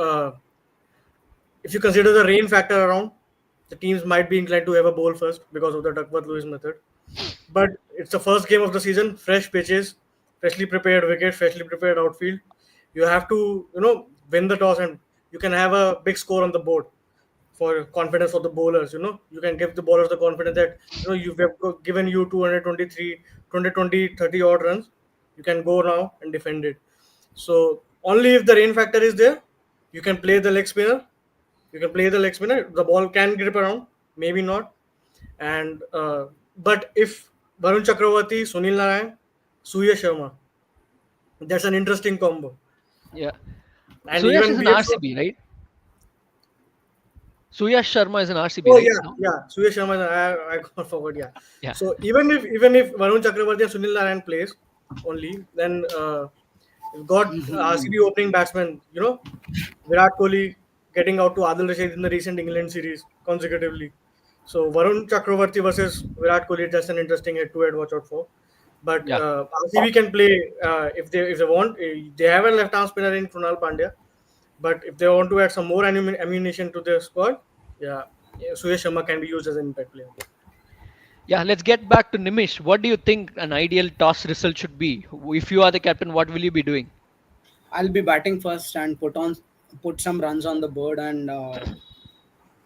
you consider the rain factor around, the teams might be inclined to have a bowl first because of the Duckworth-Lewis method. But it's the first game of the season, fresh pitches, freshly prepared wicket, freshly prepared outfield. You have to, win the toss and you can have a big score on the board for confidence of the bowlers. You can give the bowlers the confidence that, you've given you 223, 220, 30 odd runs. You can go now and defend it. So only if the rain factor is there, you can play the leg spinner. You can play the leg spinner. The ball can grip around, maybe not. And but if Varun Chakravarti, Sunil Narayan, Surya Sharma, that's an interesting combo. Yeah. And Suyash even is an we have RCB, right? Suyash Sharma is an RCB, oh right? yeah, No? yeah, Surya Sharma. I got forward. Yeah. Yeah. So even if Varun Chakravarti and Sunil Narayan plays only, then we've got RCB opening batsman. Virat Kohli getting out to Adil Rashid in the recent England series consecutively. So Varun Chakravarti versus Virat Kohli, that's an interesting head-to-head watch out for. But Yeah. RCB can play if they want. They have a left-arm spinner in Krunal Pandya, but if they want to add some more ammunition to their squad, yeah, Suyesh Sharma can be used as an impact player. Yeah, let's get back to Nimish. What do you think an ideal toss result should be? If you are the captain, what will you be doing? I'll be batting first and put some runs on the board, and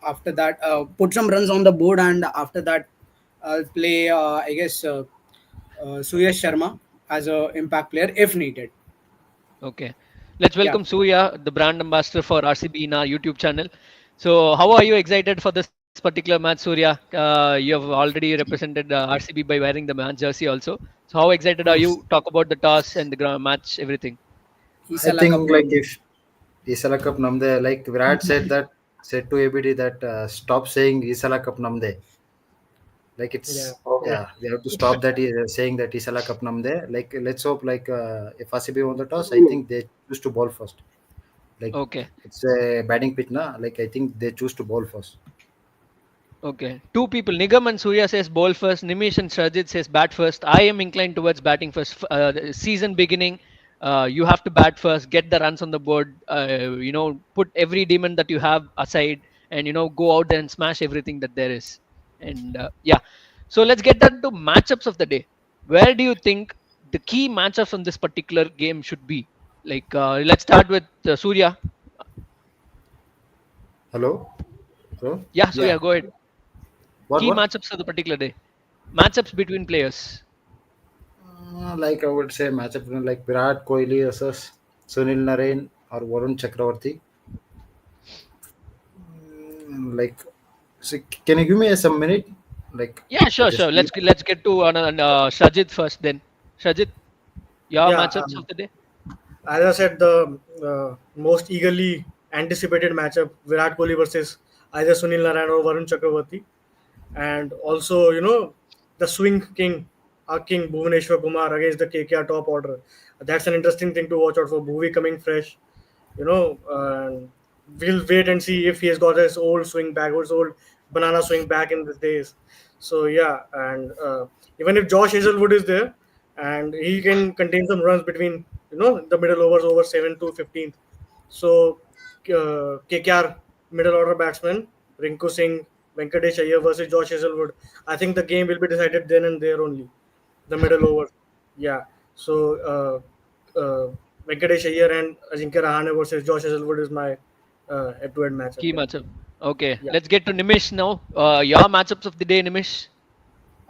after that put some runs on the board, and after that I'll play I guess Suyash Sharma as a impact player if needed. Okay. Let's Yeah. welcome Surya, the brand ambassador for RCB in our YouTube channel. So, how are you excited for this particular match, Surya? You have already represented RCB by wearing the man jersey also. So, how excited are you? Yes. Talk about the toss and the match, everything. He's I a like a think like plum. if Isala Cup Namde, like Virat said to ABD that stop saying Isala Cup Namde. Like Yeah. it's yeah, we have to stop that saying that Isala Cup Namde. Like let's hope like if RCB won the toss, I think they choose to ball first. Like Okay. it's a batting pitch na. Like I think they choose to ball first. Okay. Two people. Nigam and Surya says ball first. Nimish and Sharjit says bat first. I am inclined towards batting first. The season beginning, you have to bat first, get the runs on the board, put every demon that you have aside and, go out there and smash everything that there is. And yeah. So let's get down to matchups of the day. Where do you think the key matchups on this particular game should be? Like, let's start with Surya. Hello, hello. Yeah, Yeah. Surya, go ahead. Key What? matchups of the particular day. Matchups between players. Like I would say matchup like Virat Kohli versus Sunil Narain or Varun Chakravarti. Like, so can you give me some minute? Like, Yeah, sure, just sure. Let's get to Shajid first then. Shajid, your Yeah. matchups of the day. As I said, the most eagerly anticipated matchup, Virat Kohli versus either Sunil Narayan or Varun Chakravarti. And also, the swing king, our king Bhuvaneshwar Kumar against the KKR top order. That's an interesting thing to watch out for. Bhuvi coming fresh, we'll wait and see if he has got his old swing back, or his old banana swing back in these days. So yeah, and even if Josh Hazelwood is there, and he can contain some runs between the middle overs over 7 to 15th. So KKR middle order batsman Rinku Singh, Venkatesh Iyer versus Josh Hazelwood. I think the game will be decided then and there only. The middle overs. Yeah. So Venkatesh Iyer and Ajinkya Rahane versus Josh Hazelwood is my head-to-head matchup. Key Yeah. matchup. Okay, Yeah. let's get to Nimish now. Your matchups of the day, Nimish.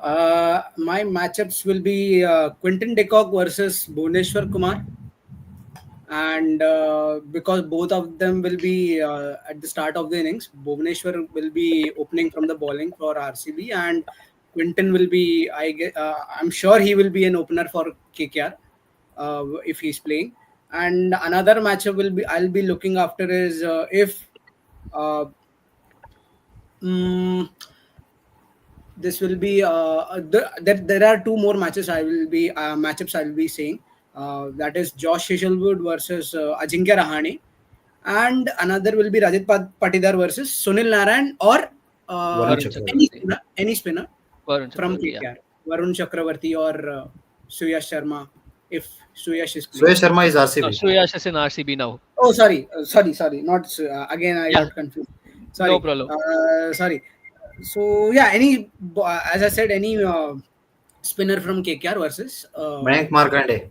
My matchups will be Quinton de Kock versus Bhuvneshwar Kumar. and because both of them will be at the start of the innings, Bhuvaneshwar will be opening from the bowling for RCB, and Quinton will be, I'm sure he will be an opener for KKR if he's playing. And another matchup will be I'll be looking after is if uh, mm, this will be there are two more matches I will be matchups I will be saying. That is Josh Hazelwood versus Ajinkya Rahane, and another will be Rajat Patidar versus Sunil Narayan or Varun Varun Chakravarti. any Chakravarti. spinner, Varun from Chakravarti, yeah. KKR, Varun Chakravarti or Suyash Sharma if Suyash is playing. Suresh Sharma is No, RCB. Suyash is in RCB now. Oh, sorry. Not again. I Yeah, got confused. no Sorry. problem. Sorry. So yeah, as I said, any spinner from KKR versus. Mayank Markande.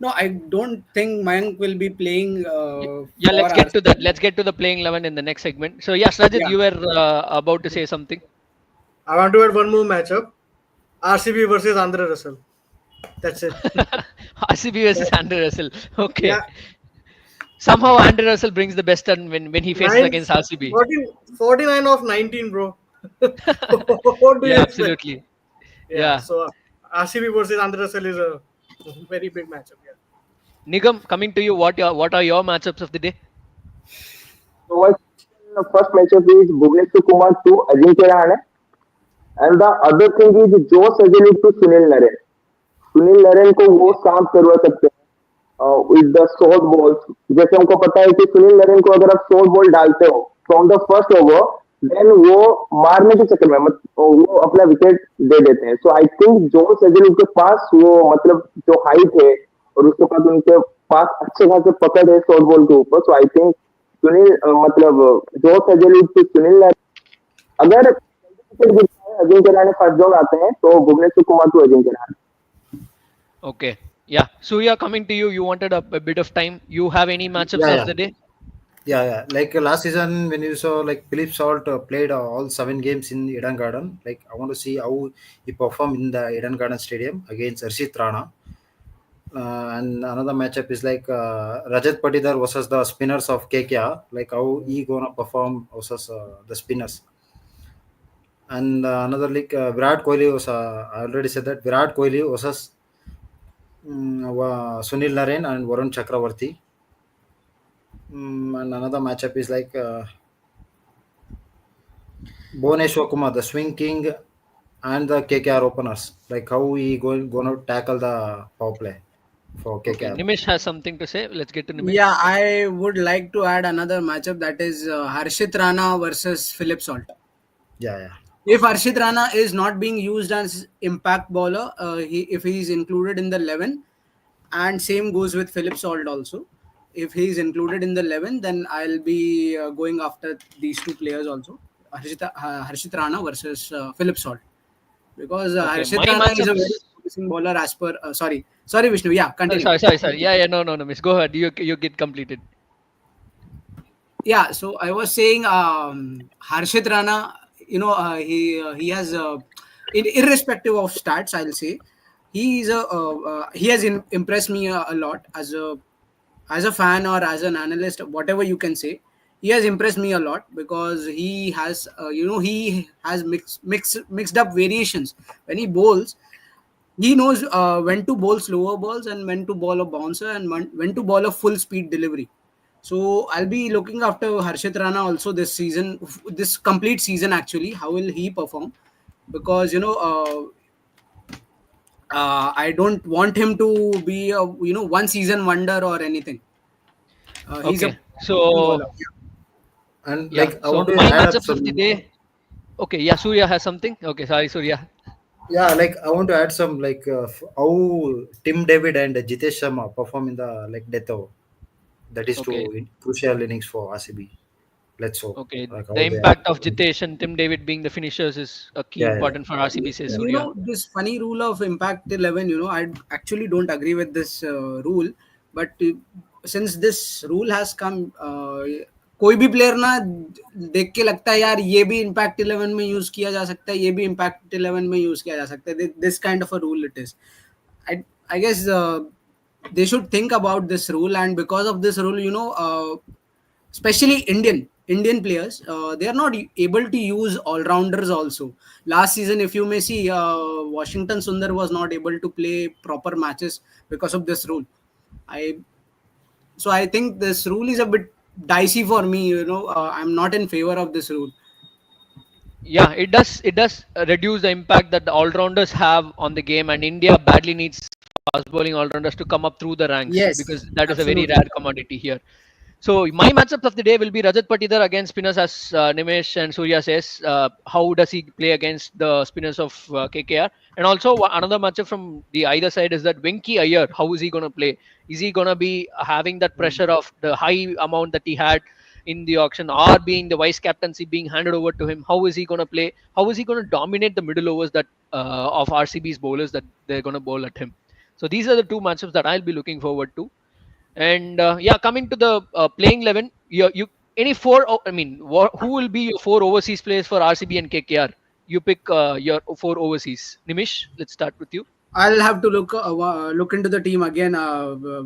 No, I don't think Mayank will be playing Yeah, for let's get to RCB. that. Let's get to the playing 11 in the next segment. So, yes, Rajat, Yeah. you were about to say something. I want to add one more matchup: RCB versus Andhra Russell. That's it. RCB versus Andrew Russell. Okay. Yeah, Somehow Andrew Russell brings the best on when he faces nine, against RCB. 49 of 19, bro. What do you Yeah, expect? absolutely. Yeah, Yeah. so RCB versus Andhra Russell is a very big matchup. Yeah. Nigam, coming to you, what are your matchups of the day? So my first matchup is Bhuvneshwar Kumar to Ajinkya Rahane, and the other thing is Joe Sajali to Sunil Naren. Sunil Naren को वो Okay. काम करवा सकते हैं with the short balls. जैसे हमको पता है कि सुनील नरेन को अगर आप शॉर्ट बॉल डालते हो from the first over, then वो मारने के चक्कर में वो अपना विकेट दे देते हैं. सो आई थिंक जो सजल के पास वो मतलब जो हाइट है और उसके बाद उनके पास अच्छे खासे पकड़ है शॉर्ट बॉल के ऊपर. सो आई थिंक सुनील मतलब जो सजल सुनील नरेन अगर विकेट गिरता है अजिंक्य रहाणे फर्स्ट डाउन आते हैं तो Bhuvneshwar Kumar to Ajinkya Rahane. Okay. Yeah. Surya, coming to you, you wanted a bit of time. You have any matchups Yeah, of yeah. the day? Yeah. Like last season, when you saw like Philip Salt played all 7 games in Eden Garden, like I want to see how he performed in the Eden Garden Stadium against Arshit Rana. And another matchup is like Rajat Patidar versus the spinners of KKR, like how he gonna perform versus the spinners. And another like Virat Kohli was I already said that Virat Kohli versus Sunil Narain and Varun Chakravarti. And another matchup is like Bhuvaneshwar Kumar, the swing king, and the KKR openers. Like how he gonna tackle the power play for Okay. KKR. Nimish has something to say. Let's get to Yeah, Nimish. I would like to add another matchup that is Harshit Rana versus Philip Salt. Yeah. If Arshit Rana is not being used as impact bowler, if he is included in the 11, and same goes with Philip Salt also. If he is included in the 11, then I'll be going after these two players also. Harshit Rana versus Philip Salt. Because Okay. Harshit My Rana is a very matchups. promising bowler as per. Sorry, Vishnu. Yeah, continue. Sorry. Yeah. No, Nimish. Go ahead. You get completed. Yeah, so I was saying Harshit Rana, he has irrespective of stats, I'll say he has impressed me a lot as a fan or as an analyst, whatever you can say. He has impressed me a lot because he has mixed up variations when he bowls. He knows when to bowl slower balls and when to bowl a bouncer and when to bowl a full speed delivery. So I'll be looking after Harshit Rana also this season, this complete season actually. How will he perform? Because I don't want him to be a one season wonder or anything. He's a Okay. promising So bowler. And yeah. like I So want to my add up matchups of the some. day. Okay. Yeah. Surya has something. Okay. Sorry, Surya. Yeah, like I want to add some like how Tim David and Jitesh Sharma perform in the like death over. That is Okay. to crucial innings for RCB. Let's hope Okay. like The how they are impact of performing. Jitesh and Tim David being the finishers is a key Yeah. important for RCB, says Yeah. Surya. This funny rule of impact 11, I actually don't agree with this rule, but since this rule has come, कोई भी player ना देख के लगता है यार ये भी इम्पैक्ट 11 में यूज किया जा सकता है, ये भी इम्पैक्ट 11 में यूज किया जा सकता है. This kind of a rule it is. I guess they should think about this rule, and because of this rule, especially Indian players, they are not able to use all rounders also. Last season, if you may see, Washington Sundar was not able to play proper matches because of this rule. I so i think this rule is a bit dicey for me. I'm not in favor of this rule. Yeah, it does reduce the impact that the all-rounders have on the game, and India badly needs fast bowling all-rounders to come up through the ranks, Yes, because that is a very absolutely. rare commodity here. So my matchups of the day will be Rajat Patidar against spinners, as Nimesh and Surya says. How does he play against the spinners of KKR? And also another matchup from the either side is that Venki Iyer. How is he going to play? Is he going to be having that pressure of the high amount that he had in the auction, or being the vice captaincy being handed over to him? How is he going to play? How is he going to dominate the middle overs that of RCB's bowlers that they're going to bowl at him? So these are the two matchups that I'll be looking forward to. And yeah, coming to the playing 11, you any four? I mean, who will be your four overseas players for RCB and KKR? You pick your four overseas. Nimish, let's start with you. I'll have to look into the team again,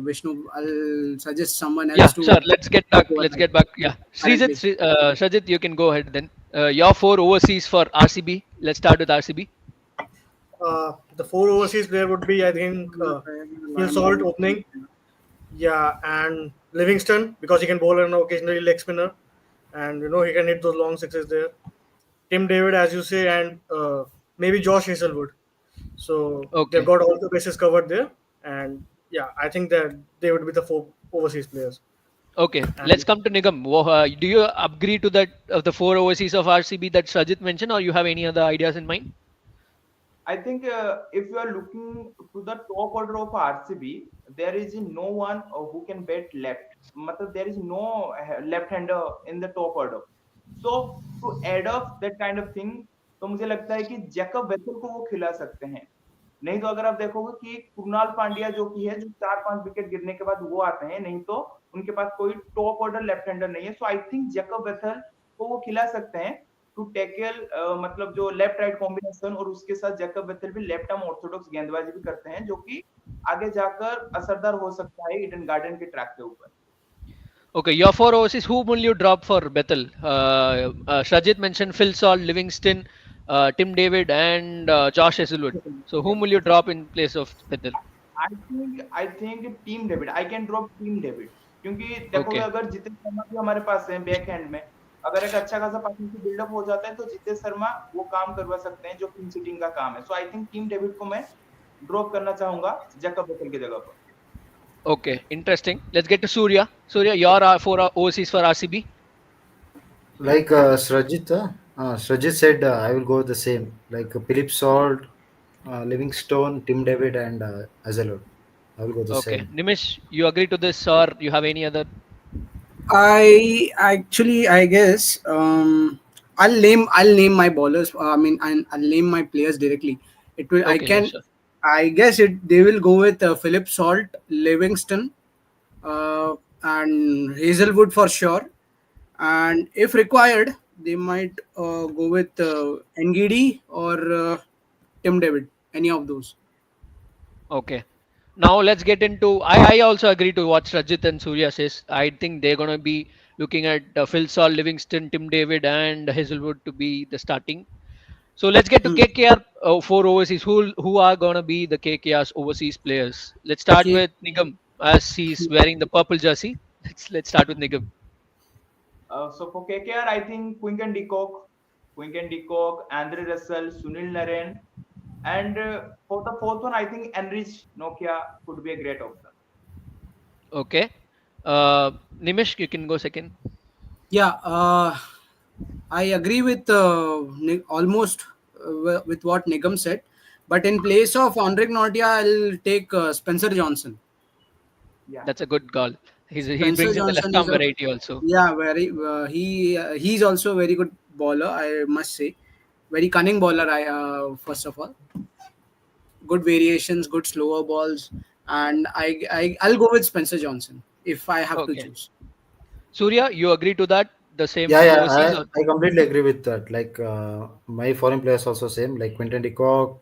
Vishnu. I'll suggest someone else Yeah, to sure. Let's get back. go Let's ahead get back. Yeah, currently. Srijit, you can go ahead then. Your four overseas for RCB. Let's start with RCB. The four overseas player would be, I think, Phil Salt opening. Yeah, and Livingston, because he can bowl an occasionally leg spinner, and he can hit those long sixes there. Tim David, as you say, and maybe Josh Hazelwood. So they've Okay. got all the bases covered there, and yeah, I think that they would be the four overseas players. Okay. Let's And come to Nigam. Do you agree to that of the four overseas of RCB that Srijit mentioned, or you have any other ideas in mind? I think if you are looking to the top order of RCB, there is no one who can bat left. मतलब there is no left-hander in the top order. So to add off that kind of thing, तो मुझे लगता है कि Jacob vessel को वो खिला सकते हैं. नहीं तो अगर आप देखोगे कि कुणाल पांड्या जो की है, जो 4-5 विकेट गिरने के बाद वो आते हैं, नहीं तो उनके पास कोई टॉप ऑर्डर लेफ्ट हैंडर नहीं है. सो आई थिंक जैकब वेसल को वो खिला सकते हैं टू टैकल मतलब जो लेफ्ट राइट कॉम्बिनेशन, और उसके साथ जैकब वेसल भी लेफ्ट आर्म ऑर्थोडॉक्स गेंदबाजी भी करते हैं, जो कि आगे जाकर असरदार हो सकता है ईडन गार्डन के ट्रैक के ऊपर. Okay, your four overseas, whom will you drop for Bethel? Shrajit mentioned Phil Salt, Livingston, Tim David, and Josh Hazelwood. So, whom will you drop in place of Bethel? I think team David, I can drop team David, क्योंकि देखोगे Okay, अगर जितेश शर्मा भी हमारे पास है back hand में, अगर एक अच्छा खासा पार्टनरशिप बिल्डअप हो जाता है तो जितेश शर्मा वो काम करवा सकते हैं जो क्लीन सीटिंग का काम है. सो आई थिंक टीम डेविड को मैं ड्रॉप करना चाहूंगा जैकब बटल की जगह पर. okay, interesting. Let's get to Surya. Surya, your four overseas for RCB. Like Srajit said, I will go with the same. Like Philip Salt, Livingstone, Tim David, and Hazelwood. I will go the Okay, same. Nimish, you agree to this, or you have any other? I guess, I'll name my bowlers. I'll name my players directly. It will. I Okay, yeah, can. sure. I guess they will go with Philip Salt, Livingston, and Hazelwood for sure. And if required, they might go with Ngidi or Tim David. Any of those. Okay. Now let's get into. I also agree to what Rajit and Surya says. I think they're gonna be looking at Phil Saul, Livingston, Tim David, and Hazelwood to be the starting. So let's get to Hmm. KKR for overseas. Who are gonna be the KKR's overseas players? Let's start Okay. with Nigam, as he's wearing the purple jersey. Let's start with Nigam. So for KKR, I think Quinton de Kock, Andre Russell, Sunil Naren, and for the fourth one, I think Enrich Nokia could be a great option. Okay. Nimish, you can go second. Yeah. I agree with almost with what Nigam said, but in place of Andre Nortia, I'll take Spencer Johnson. Yeah. That's a good call. He Spencer brings in the left Johnson arm is a variety also. yeah very he's also a very good bowler. I must say, very cunning bowler. First of all, good variations, good slower balls, and I'll go with Spencer Johnson if I have to Okay. choose. Surya, you agree to that? The same Yeah, for yeah, overseas? Or? I completely agree with that. Like my foreign players also same. Like Quinton de Kock,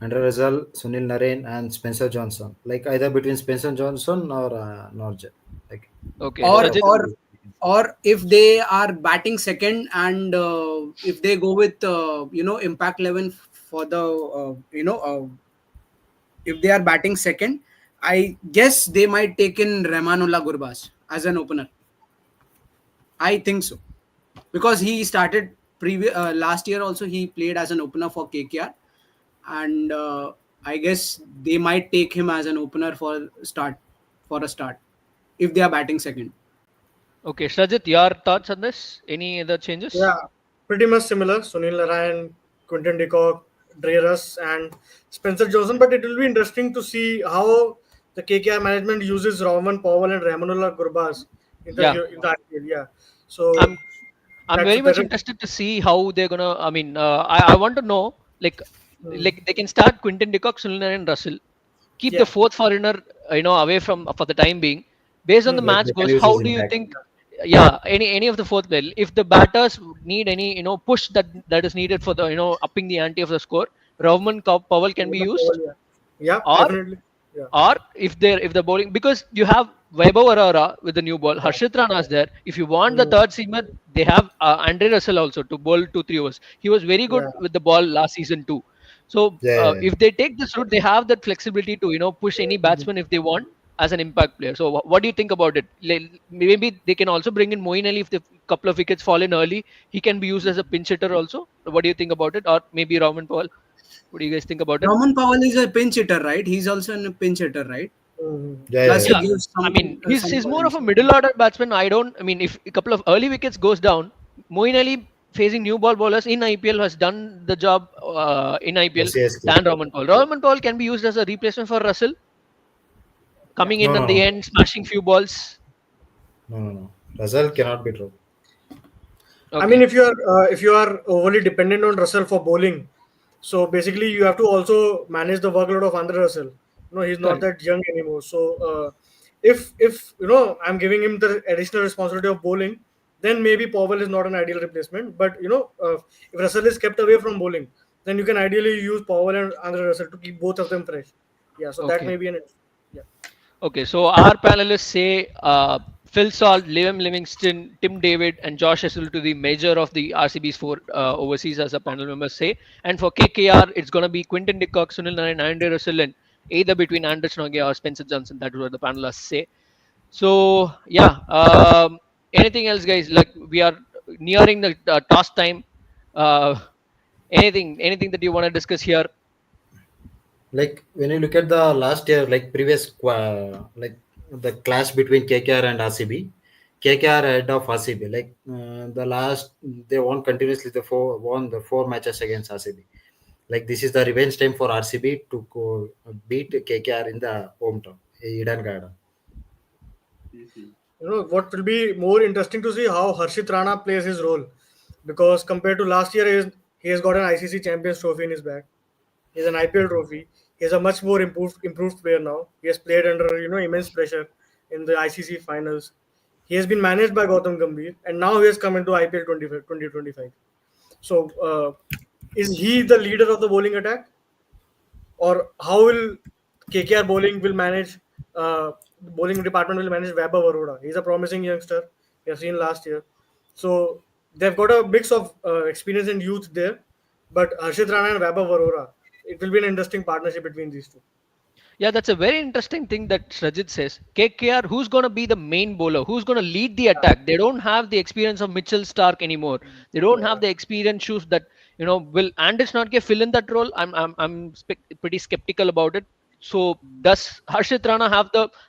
Andre Russell, Sunil Narine, and Spencer Johnson. Like either between Spencer Johnson or Norja. Like Okay, either or of Sajid. or the. or if they are batting second, and if they go with impact 11 for the if they are batting second, I guess they might take in Rahmanullah Gurbaz as an opener. I think so, because he started previous last year also. He played as an opener for KKR, and I guess they might take him as an opener for a start if they are batting second. Okay, Sajid, your thoughts on this? Any other changes? Yeah, pretty much similar. Sunil Narayan, Quinton de Kock, Dreras, and Spencer Johnson. But it will be interesting to see how the KKR management uses Rahman Powell and Rahmanullah Gurbaz Yeah, in the IPL. Yeah, so I'm I'm that's very much that. interested to see how they're gonna. I mean, I want to know like they can start Quinton de Kock, Sunil and Russell. Keep the Yeah. fourth foreigner, away from for the time being. Based on the Mhm. Like match they can goes, use how his do you impact. think? Yeah, any of the fourth player. If the batters need any, push that is needed for the, upping the ante of the score, Powell can be Rahmanullah Powell, used, yeah. Yeah, or definitely. Yeah. if the bowling, because you have Vaibhav Arora with the new ball, Harshit Rana is there. If you want the Mm, third seamer, they have Andre Russell also to bowl 2-3 overs. He was very good yeah. with the ball last season too. So Yeah, yeah, yeah. if they take this route, they have that flexibility to push any Mhm. batsman if they want as an impact player. So what do you think about it? Maybe they can also bring in Moeen Ali if the couple of wickets fall in early. He can be used as a pinch hitter also. What do you think about it? Or maybe Rahman Paul. What do you guys think about it? Rahman Powell is a pinch hitter, right? He's also a pinch hitter, right? Mhm. Yeah, yeah, Plus, he yeah. Yeah, gives I mean, some he's more of a potency. middle order batsman. I don't. I mean, if a couple of early wickets goes down, Moeen Ali facing new ball bowlers in IPL has done the job in For IPL CSK. than Rahman Paul. Rahman Paul can be used as a replacement for Russell, Yeah. coming No, in no, at the no, end, smashing few balls. no, no, no. Russell cannot be true. I mean, Okay, if you are overly dependent on Russell for bowling, so basically you have to also manage the workload of Andre Russell. No, he's not correct. that young anymore. So if I'm giving him the additional responsibility of bowling, then maybe Powell is not an ideal replacement. But if Russell is kept away from bowling, then you can ideally use Powell and Andre Russell to keep both of them fresh. Yeah, so that Okay. may be an yeah. Okay, so our panelists say Phil Salt, Liam Livingston, Tim David, and Josh Hessel to the major of the RCB's four overseas, as the panel members say. And for KKR, it's going to be Quinton de Kock, Sunil Narine, Andy Russell, and either between Anders Nogia or Spencer Johnson. That is what the panelists say. So, yeah, anything else, guys? Like, we are nearing the task time. Uh, anything that you want to discuss here? Like when you look at the last year, like previous, like the clash between KKR and RCB, KKR ahead of RCB. Like the last, they won continuously. Won the four matches against RCB. Like this is the revenge time for RCB to go beat KKR in the hometown, Eden Garden. What will be more interesting to see how Harshit Rana plays his role, because compared to last year, he has got an ICC Champions Trophy in his bag. He has an IPL trophy. He is a much more improved player now. He has played under immense pressure in the ICC finals. He has been managed by Gautam Gambhir, and now he has come into IPL 2025. So, is he the leader of the bowling attack, or how will KKR bowling will manage? The bowling department will manage Vaibhav Arora. He's a promising youngster. We have seen last year, so they've got a mix of experience and youth there. But Harshit Rana and Vaibhav Arora, it will be an interesting partnership between these two. Yeah, that's a very interesting thing that Rajit says. KKR, who's going to be the main bowler? Who's going to lead the attack? They don't have the experience of Mitchell Stark anymore. They don't have Yeah. the experience shoes that, will Anders not get fill in that role? Pretty skeptical about it. So does Harshit Rana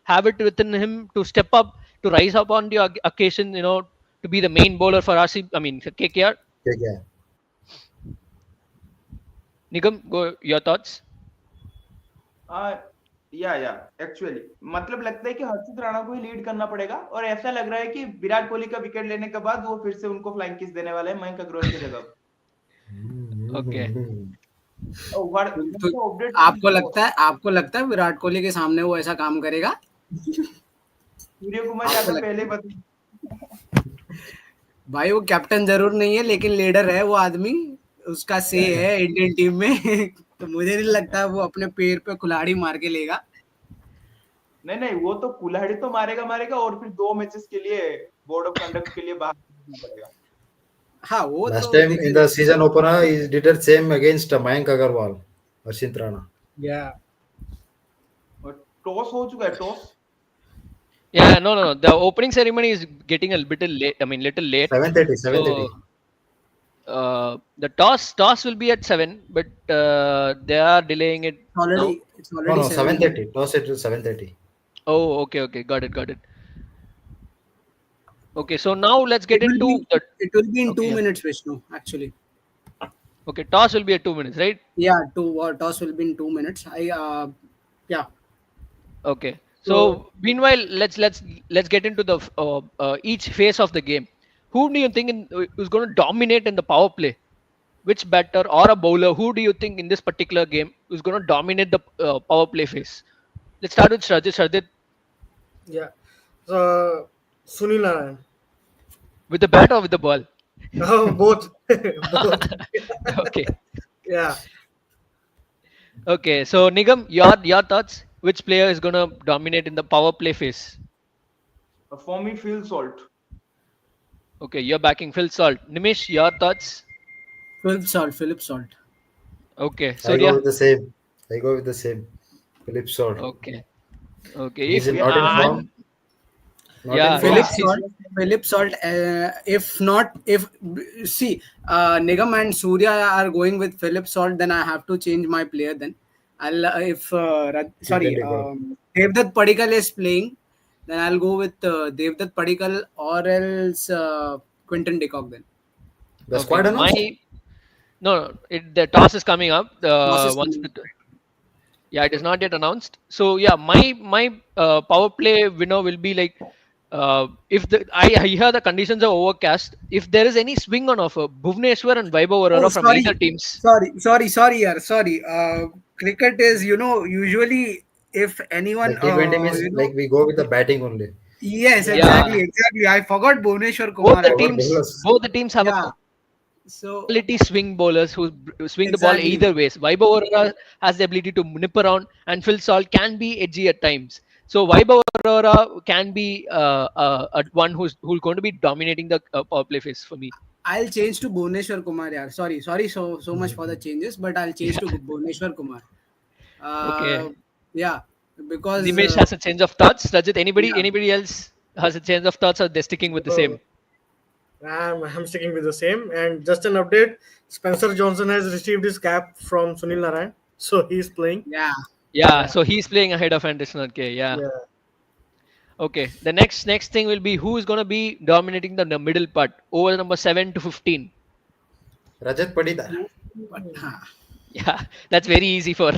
have it within him to step up, to rise up on the occasion, to be the main bowler for RC, I mean, for KKR? KKR. Nigam, go your thoughts. आ, या actually मतलब लगता है कि हर्षित राणा को ही lead करना पड़ेगा, और ऐसा लग रहा है कि विराट कोहली का विकेट लेने के बाद वो फिर से उनको फ्लाइंग किस देने वाले हैं मयंक अग्रवाल की जगह। Okay. तो अपडेट आपको लगता है विराट कोहली के सामने वो ऐसा काम करेगा? सूर्य कुमार आपको यादव लगता पहले है? बता। भाई, वो कैप्टन जरूर नहीं है, लेकिन लीडर है वो आदमी। उसका से है इंडियन टीम में। तो मुझे नहीं लगता वो अपने पैर पे कुल्हाड़ी मार के लेगा. नहीं नहीं, वो तो कुल्हाड़ी तो मारेगा मारेगा, और फिर 2 मैचेस के लिए बोर्ड ऑफ कंडक्ट के लिए बाहर पड़ेगा. हाँ वो Last तो time in देखेंगे. the season opener, he did the same against Mayank Agarwal, Harshit Rana. Yeah. और टॉस हो चुका है, toss. Yeah, no. The opening ceremony is getting a little late. I mean, little late. 7:30, 7:30. So the toss will be at 7, but they are delaying it now. It's No, already no, 7. 7:30. Toss it to 7:30. Oh, okay, got it. Okay, so now let's get It will into be the. it will be in Okay, 2 yeah. minutes, Vishnu. Actually, Okay, toss will be at 2 minutes, right? yeah. Toss will be in 2 minutes. Yeah. Okay. So So meanwhile, let's get into the each phase of the game. Who do you think is going to dominate in the power play? Which batter or a bowler? Who do you think in this particular game is going to dominate the power play phase? Let's start with Shradit. Shradit, Yeah. So Sunil Narayan. with the bat or with the ball? Oh, both. Both. Okay. Yeah. Okay. So Nigam, your thoughts? Which player is going to dominate in the power play phase? For me, Phil Salt. Okay, you're backing Phil Salt. Nimish, your thoughts? Philip Salt. Okay. I go Surya. with the same. I go with the same. Philip Sword. Okay. Okay. He's If in, not in I'm form. Not yeah, in form. Philip he's Salt. Philip Salt. If Nigam and Surya are going with Philip Salt, then I have to change my player. Then I'll if sorry, T20 Gold. Devdutt Padikkal is playing, then I'll go with Devdutt Padikkal or else Quinton de Kock. Then The okay. squad announced? No. The toss is coming up. toss is Once coming. yeah, it is not yet announced. So yeah, my power play winner will be like if I hear the conditions are overcast. If there is any swing on offer, Bhuvneshwar and Vaibhav Oh, Arora from either teams. sorry, yaar, sorry. Cricket is, usually if anyone, Like T20 means like we go with the batting only. yes, Yeah, exactly. I forgot Bhuvneshwar both Kumar the Forgot actually. teams bowlers. both the teams have a Yeah. So quality swing bowlers who swing the ball exactly. either ways. Vaibhav Arora has the ability to nip around, and Phil Salt can be edgy at times. So Vaibhav Arora can be one who's going to be dominating the power play phase for me. I'll change to Bhuvneshwar Kumar. Yaar. Sorry, so much for the changes, but I'll change to Yeah. Bhuvneshwar Kumar. Okay. Uh, yeah, because Nimesh has a change of thoughts. Rajit, yeah, anybody else has a change of thoughts, or they're sticking with the So same? I'm sticking with the same. And just an update: Spencer Johnson has received his cap from Sunil Narayan, so he's playing. yeah. Yeah. Yeah. So he's playing ahead of Anderson. Okay. Yeah. Yeah. Okay. The next thing will be who is going to be dominating the middle part over number 7 to 15. Rajat Patidar. But Yeah, that's very easy for.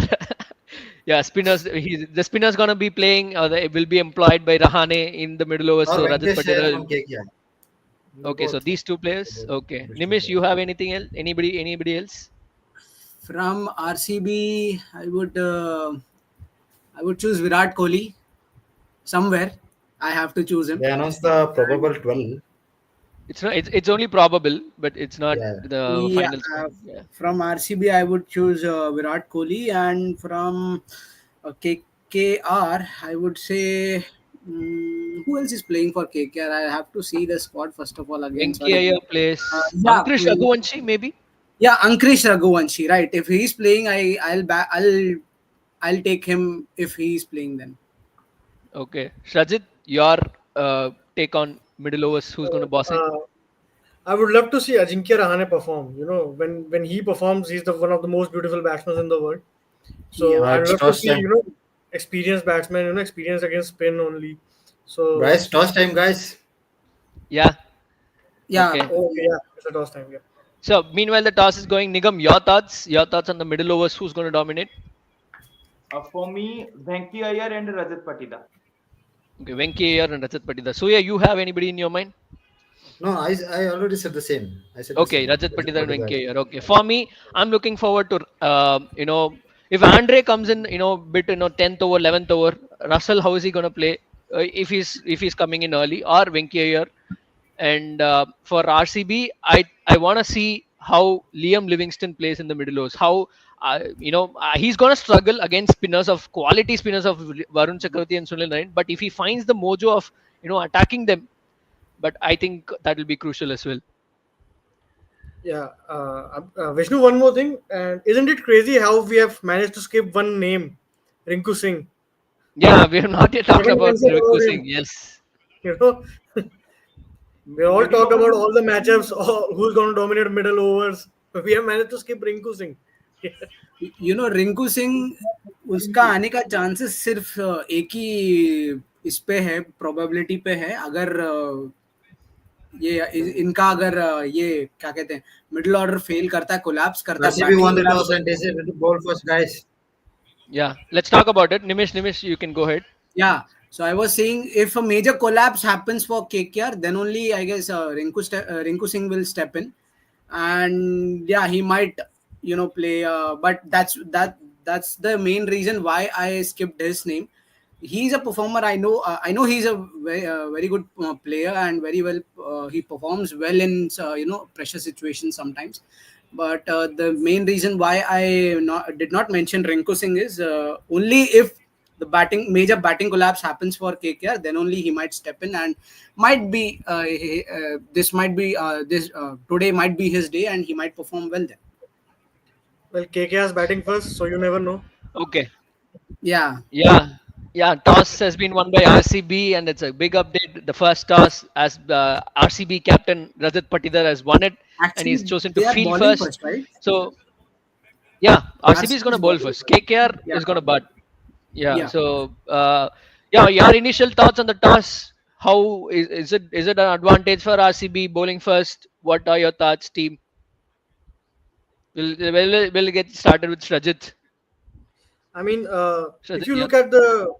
Yeah, spinners. The spinner's gonna be playing. Will be employed by Rahane in the middle overs. Or So Rajat Venkatesh Iyer Patidar. from KKR. Okay, so Both. these two players. Okay, These two Nimish, you players. have anything else? Anybody else? from RCB, I would choose Virat Kohli. Somewhere, I have to choose him. They announced the probable 12. It's not. It's only probable, but it's not Yeah. the Yeah, final score. Yeah. from RCB, I would choose Virat Kohli, and from KKR, I would say who else is playing for KKR? I have to see the squad first of all again. Venki Sorry. Iyer plays. Yeah, Ankush Raghuvanshi, maybe. yeah, Ankrish Raghuvanshi, right? If he's playing, I'll take him if he's playing then. Okay, Rajit, your take on middle overs. Who's gonna So, boss it? I would love to see Ajinkya Rahane perform. When he performs, he's the one of the most beautiful batsmen in the world. So Yeah. I'd It's love to toss see, time. experienced batsmen, experience against spin only. So Guys, toss time, guys. Yeah. Yeah, Okay. okay, yeah, it's a toss time. Yeah. So meanwhile, the toss is going. Nigam, your thoughts? Your thoughts on the middle overs? Who's gonna dominate? For me, Venki Iyer and Rajat Patida. Okay, Venki Iyer and Rajat Patidar. So yeah, you have anybody in your mind? No, I already said the same. I said the Okay, same. Rajat Rajat Patidar and Patidar. Venki Iyer. Okay, for me, I'm looking forward to if Andre comes in, bit 10th over, 11th over, Russell, how is he gonna play? If he's coming in early, or Venki Iyer. And for RCB, I want to see how Liam Livingston plays in the middle overs. How he's going to struggle against spinners of quality spinners of Varun Chakravarti and Sunil Narine. But if he finds the mojo of attacking them, but I think that will be crucial as well. Yeah, Vishnu, one more thing, and isn't it crazy how we have managed to skip one name, Rinku Singh? Yeah, we have not yet We talked haven't about mentioned Rinku about Singh. him. Yes. You know, we all Middle talked over. about all the matchups, who's going to dominate middle overs. We have managed to skip Rinku Singh. Rinku Singh उसका आने का chances सिर्फ एक ही इस पे है, probability पे है। अगर इनका अगर ये क्या कहते हैं मिडिल ऑर्डर फेल करता है, कोलैप्स करता है, RCB batting won the collapse. toss and decided to bowl first, guys. Yeah. Let's talk about it. Nimish, you can go ahead. Yeah, so I was saying if a major collapse happens for KKR, then only I guess Rinku Singh will step in, and yeah, he might play. But that's the main reason why I skipped his name. He's a performer. I know he's a very good player and very well. He performs well in pressure situations sometimes. But the main reason why I did not mention Rinku Singh is only if the major batting collapse happens for KKR, then only he might step in, and might be this today might be his day, and he might perform well then. Well, KKR is batting first, so you never know. Okay. Yeah, Yeah. Yeah, toss has been won by RCB, and it's a big update. The first toss, as RCB captain Rajat Patidar has won it, and he's actually chosen to they are field bowling first. first, right? So yeah, RCB is RCB going to is bowl bowling first. first. KKR Yeah, is going to bat. Yeah. yeah. So yeah, your initial thoughts on the toss? How is it an advantage for RCB bowling first? What are your thoughts, team? We'll get started with Rajat. I mean, if Rajat, you yeah. look at the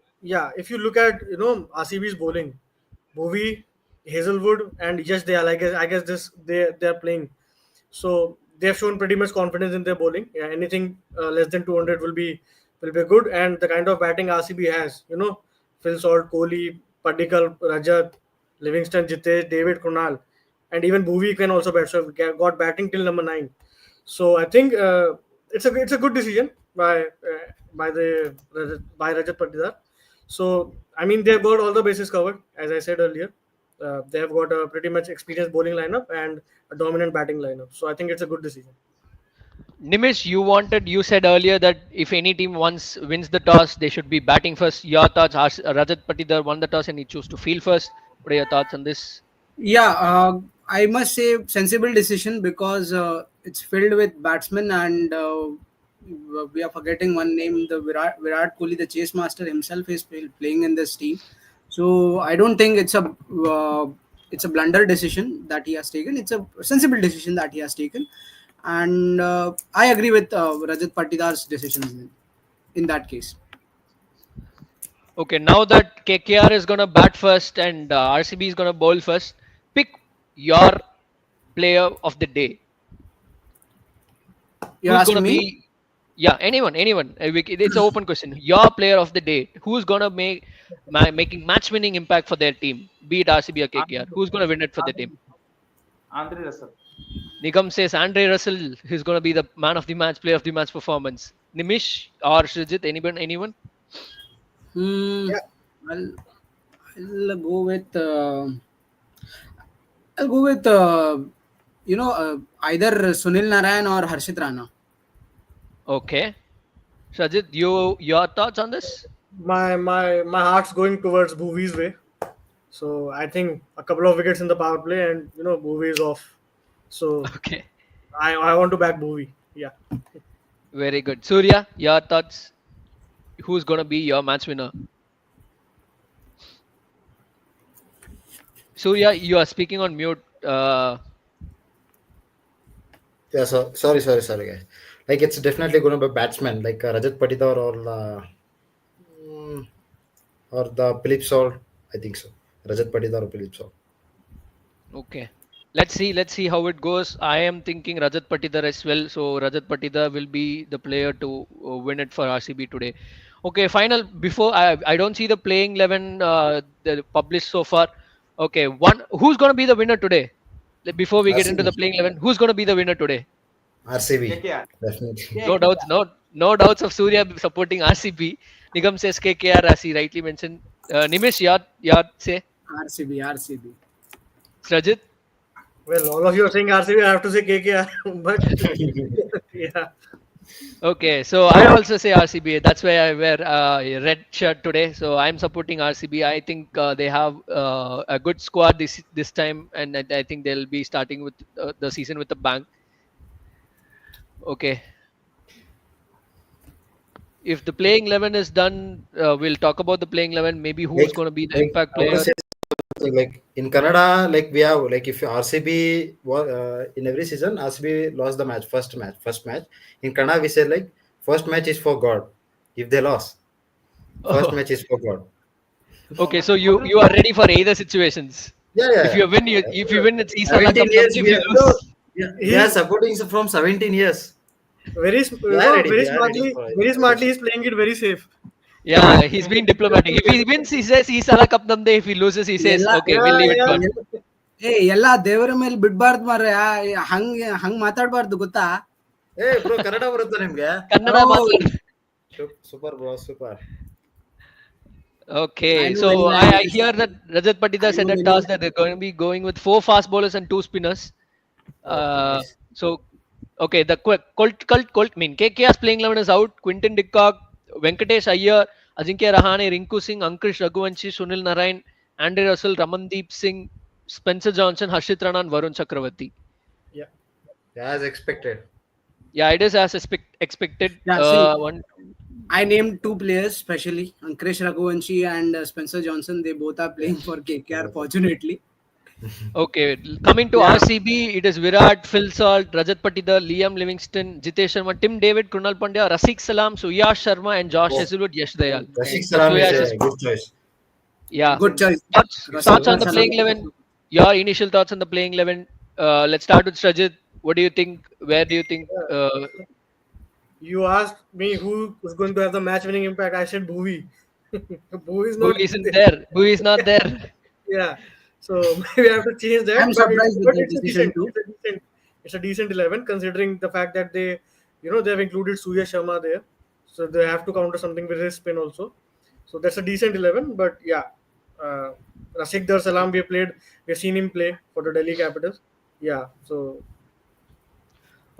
if you look at RCB's bowling, Bhuvi, Hazelwood, and yes, they are. I guess this they are playing. So they have shown pretty much confidence in their bowling. Yeah, anything less than 200 will be good. And the kind of batting RCB has, Phil Salt, Kohli, Padikkal, Rajat, Livingston, Jitesh, David, Krunal, and even Bhuvi can also bat. So we got batting till number 9. So I think it's a good decision by Rajat Patidar. So I mean they've got all the bases covered, as I said earlier. They have got a pretty much experienced bowling lineup and a dominant batting lineup. So I think it's a good decision. Nimish, you said earlier that if any team once wins the toss, they should be batting first. Your thoughts? Rajat Patidar won the toss and he chose to field first. What are your thoughts on this? Yeah, I must say sensible decision because it's filled with batsmen, and we are forgetting one name. The Virat Kohli, the chase master himself, is playing in this team. So I don't think it's a blunder decision that he has taken. It's a sensible decision that he has taken, and I agree with Rajat Patidar's decisions in that case. Okay, now that KKR is going to bat first and RCB is going to bowl first, pick your player of the day. You're Who's going to asking me? be? Yeah, anyone. It's an open question. Your player of the day. Who's going to making match-winning impact for their team? Be it RCB or KKR. Who's going to win it for the team? Andre Russell. Nigam says Andre Russell is going to be the man of the match, player of the match performance. Nimish or Srijit, anyone? Hmm. Yeah, I'll, I'll go with. I'll go with either Sunil Narayan or Harshit Rana. Okay. Srijit, your thoughts on this? my heart's going towards Bhuvi's way. So I think a couple of wickets in the power play, and Bhuvi is off. So Okay. I want to back Bhuvi. Yeah. Very good. Surya, your thoughts? Who's going to be your match winner? Surya, you are speaking on mute. Yeah, so sorry, guys. Like it's definitely going to be batsman like Rajat Patidar mm, or the Philip Salt. I think so. Rajat Patidar or Philip Salt. Okay. Let's see how it goes. I am thinking Rajat Patidar as well. So Rajat Patidar will be the player to win it for RCB today. Okay, final. Before I don't see the playing 11 the published so far. Okay, one who's going to be the winner today? Before we get into the RCB. playing 11, who's going to be the winner today? RCB, KKR. definitely. No doubts, no doubts of Surya supporting RCB. Nigam says KKR, as he rightly mentioned. Nimish, your say. RCB, RCB. Srajit. Well, all of you are saying RCB. I have to say KKR, but yeah, Okay, so I also say RCB. That's why I wear a red shirt today. So I'm supporting RCB. I think they have a good squad this time, and I think they'll be starting with the season with a bang. Okay, if the playing 11 is done, we'll talk about the playing 11. Maybe who's like going to be the like impact I want to player. say something, like in Canada, like we have, like if RCB in every season, RCB lost the match, first match. In Canada, we say like first match is for God. If they lost, first Oh, match is for God. okay, so you are ready for either situations. Yeah, yeah, If yeah. you win, if you win, it's Isala 17 Cup. years If we you are, no, lose, we are he's supporting from 17 years. you know, We are ready for very either smartly, side. he's playing it very safe. yeah, he's being diplomatic. If he wins, he says Isala Cup Namde. If he loses, he says, ಎಲ್ಲ okay, we'll Yeah, leave it yeah. God. ಎಲ್ಲ ದೇವರ ಮೇಲೆ ಬಿಡ್ಬಾರ್ದು ಮಾರ್ರೆ. ಹಂಗ್ ಹಂಗ್ ಮಾತಾಡ್ಬಾರ್ದು ಗೊತ್ತಾ. Hey, bro, Canada ಬರುತ್ತಾ ನಿಮ್ಗೆ? Kannada Oh, ಮಾತಾಡು. Super, bro, super. I Okay, know very so well. I Yes, hear that Rajat I Patidar said know at very toss well. that they're going to be going with 4 fast bowlers and 2 spinners. Oh, Uh, nice. so, okay, the Colt, I mean, KKR's playing 11 is out. Quinton de Kock, Venkatesh Iyer, Ajinkya Rahane, Rinku Singh, Ankush Raghuvanshi, Sunil Narayan, Andre Russell, Ramandeep Singh, Spencer Johnson, Harshit Rana, and Varun Chakravarti. Yeah. As expected. Yeah, it is as expected. Yeah, see, One. I named two players, especially Ankush Raghuvanshi and Spencer Johnson. They both are Yeah. playing for KKR, fortunately. Okay, coming to Yeah, RCB, it is Virat, Phil Salt, Rajat Patidar, Liam Livingston, Jitesh Sharma, Tim David, Krunal Pandya, Rasik Salam, Suyash Sharma, and Josh Oh, Hazlewood, Yash Dayal. Rashik So Salam is Suyash is, a good choice. yeah. good choice. Thoughts on the Salam. playing 11? Your initial thoughts on the playing 11? Let's start with Srajit. What do you think? Where do you think? You asked me who was going to have the match-winning impact. I said Bhuvi. Bhuvi is Who not isn't there. there? Who is not there? Yeah, so maybe I have to change I'm that. But surprised with but that it's a decision decent, too. it's a decent 11 considering the fact that they have included Suya Sharma there, so they have to counter something with his spin also. So that's a decent 11. But yeah, uh, Rasik Dar Salam we've seen him play for the Delhi Capitals. Yeah, so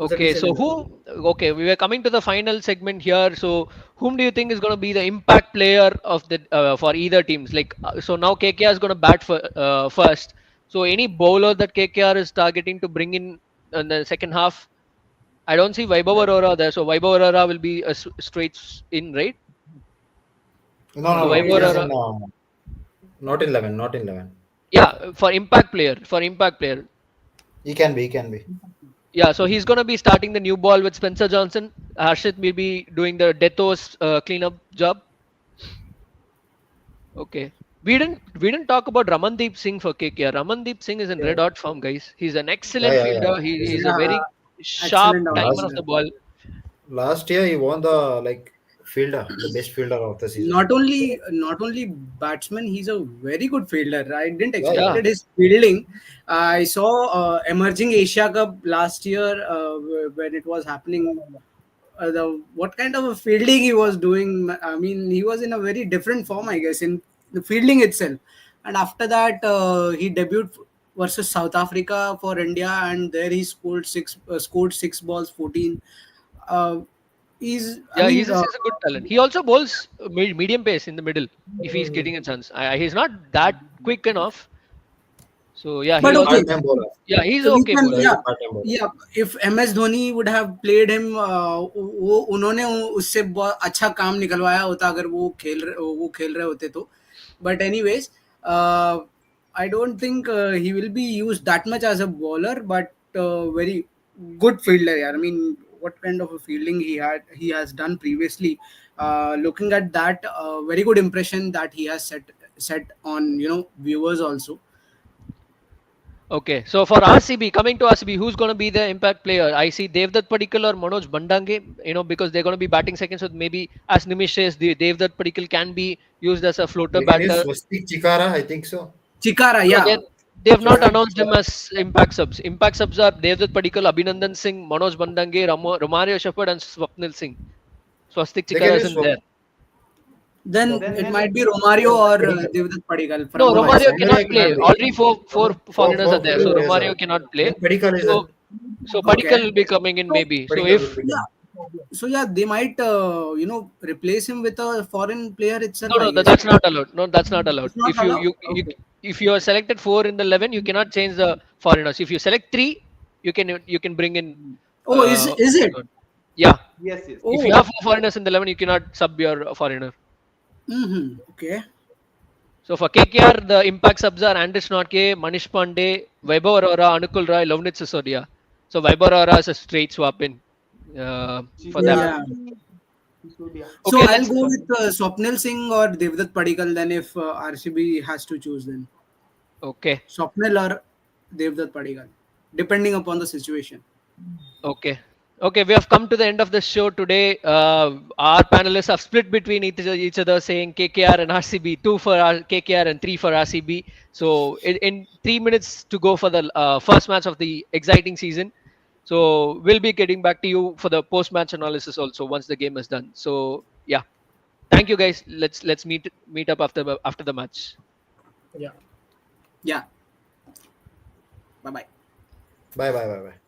it's a Okay, decent so 11. who? Okay, we were coming to the final segment here. So, whom do you think is going to be the impact player of the for either teams? Like, so now KKR is going to bat for first. So, any bowler that KKR is targeting to bring in the second half, I don't see Vaibhav Arora there. So, Vaibhav Arora will be a straight in, right? No, So, no, no. Vaibhav He is Arora, in, not in 11, not in 11. yeah, for impact player. He can be. Yeah, so he's going to be starting the new ball with Spencer Johnson. Harshit will be doing the Deathos cleanup job. Okay. We didn't talk about Ramandeep Singh for KKR. Ramandeep Singh is in Yeah, red hot form, guys. He's an yeah, excellent yeah. Yeah. fielder. He He's is in, a Yeah, very sharp excellent timer last of the outfielder. ball. last year he won the like fielder, the best fielder of the season. Not only batsman, he's a very good fielder. I didn't Yeah, yeah. Yeah, expected his fielding. I saw emerging Asia Cup last year when it was happening. The what kind of a fielding he was doing. I mean, he was in a very different form, I guess, in the fielding itself. And after that, he debuted versus South Africa for India, and there he scored 6 balls, 14. Uh, he's, I yeah, mean, he's a good talent. He also bowls medium pace in the middle if he's getting a chance. He's not that quick enough. So yeah, He's but he a also okay, part-time bowler. yeah he's we okay can, bowler. Yeah, he's yeah, a part-time bowler. yeah. If MS Dhoni would have played him, वो उन्होंने उससे बहुत अच्छा काम निकलवाया होता अगर वो खेल रहे होते तो. But anyways, I don't think he will be used that much as a bowler, but very good fielder. Yeah. I mean, what kind of a fielding he has done previously. Looking at that, very good impression that he has set on viewers also. Okay, so for RCB, coming to RCB, who's going to be the impact player? I see Devdutt Padikkal or Manoj Bandange, because they're going to be batting second. So maybe, as Nimish says, the Devdutt Padikkal can be used as a floater We can use batter. Swastik Chikara, I think so. Chikara, No, yeah. They have So not I announced them as impact subs. Impact subs are Devdutt Padikkal, Abhinandan Singh, Manoj Bandange, Romario Shepherd, and Swapnil Singh. Swastik they can Chikara use isn't there. Then Then it then might be Romario or Padikkal. Devdutt Padikkal No, from No, my Romario side. cannot Romario play. cannot be. Already four foreigners are there, so Players Romario are. cannot Then play. Padikkal is So a so Okay. Padikkal will be coming in So maybe. So Padikkal will if be yeah, coming. so yeah, they might replace him with a foreign player itself, no, I no, guess. that's not allowed. No, that's not allowed. It's not allowed. Okay. If you are selected four in the 11, you cannot change the foreigners. If you select three, you can bring in Oh, is it? anyone. Yeah. yes, yes. If you Oh, have four foreigners in the 11, you cannot sub your foreigner. okay. So for KKR, the impact subs are Andris Notke, Manish Pandey, Vaibhav Arora, Anukul Roy, Lovnit Sisodia. So Vaibhav Arora is a straight swap in for them. Yeah. Sisodia, Sisodia. So Okay, I'll let's. go with Swapnil Singh or Devdutt Padikkal then if RCB has to choose then. Okay, Swapnil or Devdutt Padikkal, depending upon the situation. okay, okay. We have come to the end of the show today. Our panelists have split between each other, saying KKR and RCB, two for KKR and three for RCB. So in 3 minutes to go for the first match of the exciting season. So we'll be getting back to you for the post-match analysis also once the game is done. So yeah, thank you guys. Let's meet up after the match. Yeah. Yeah. Bye bye. Bye bye bye bye.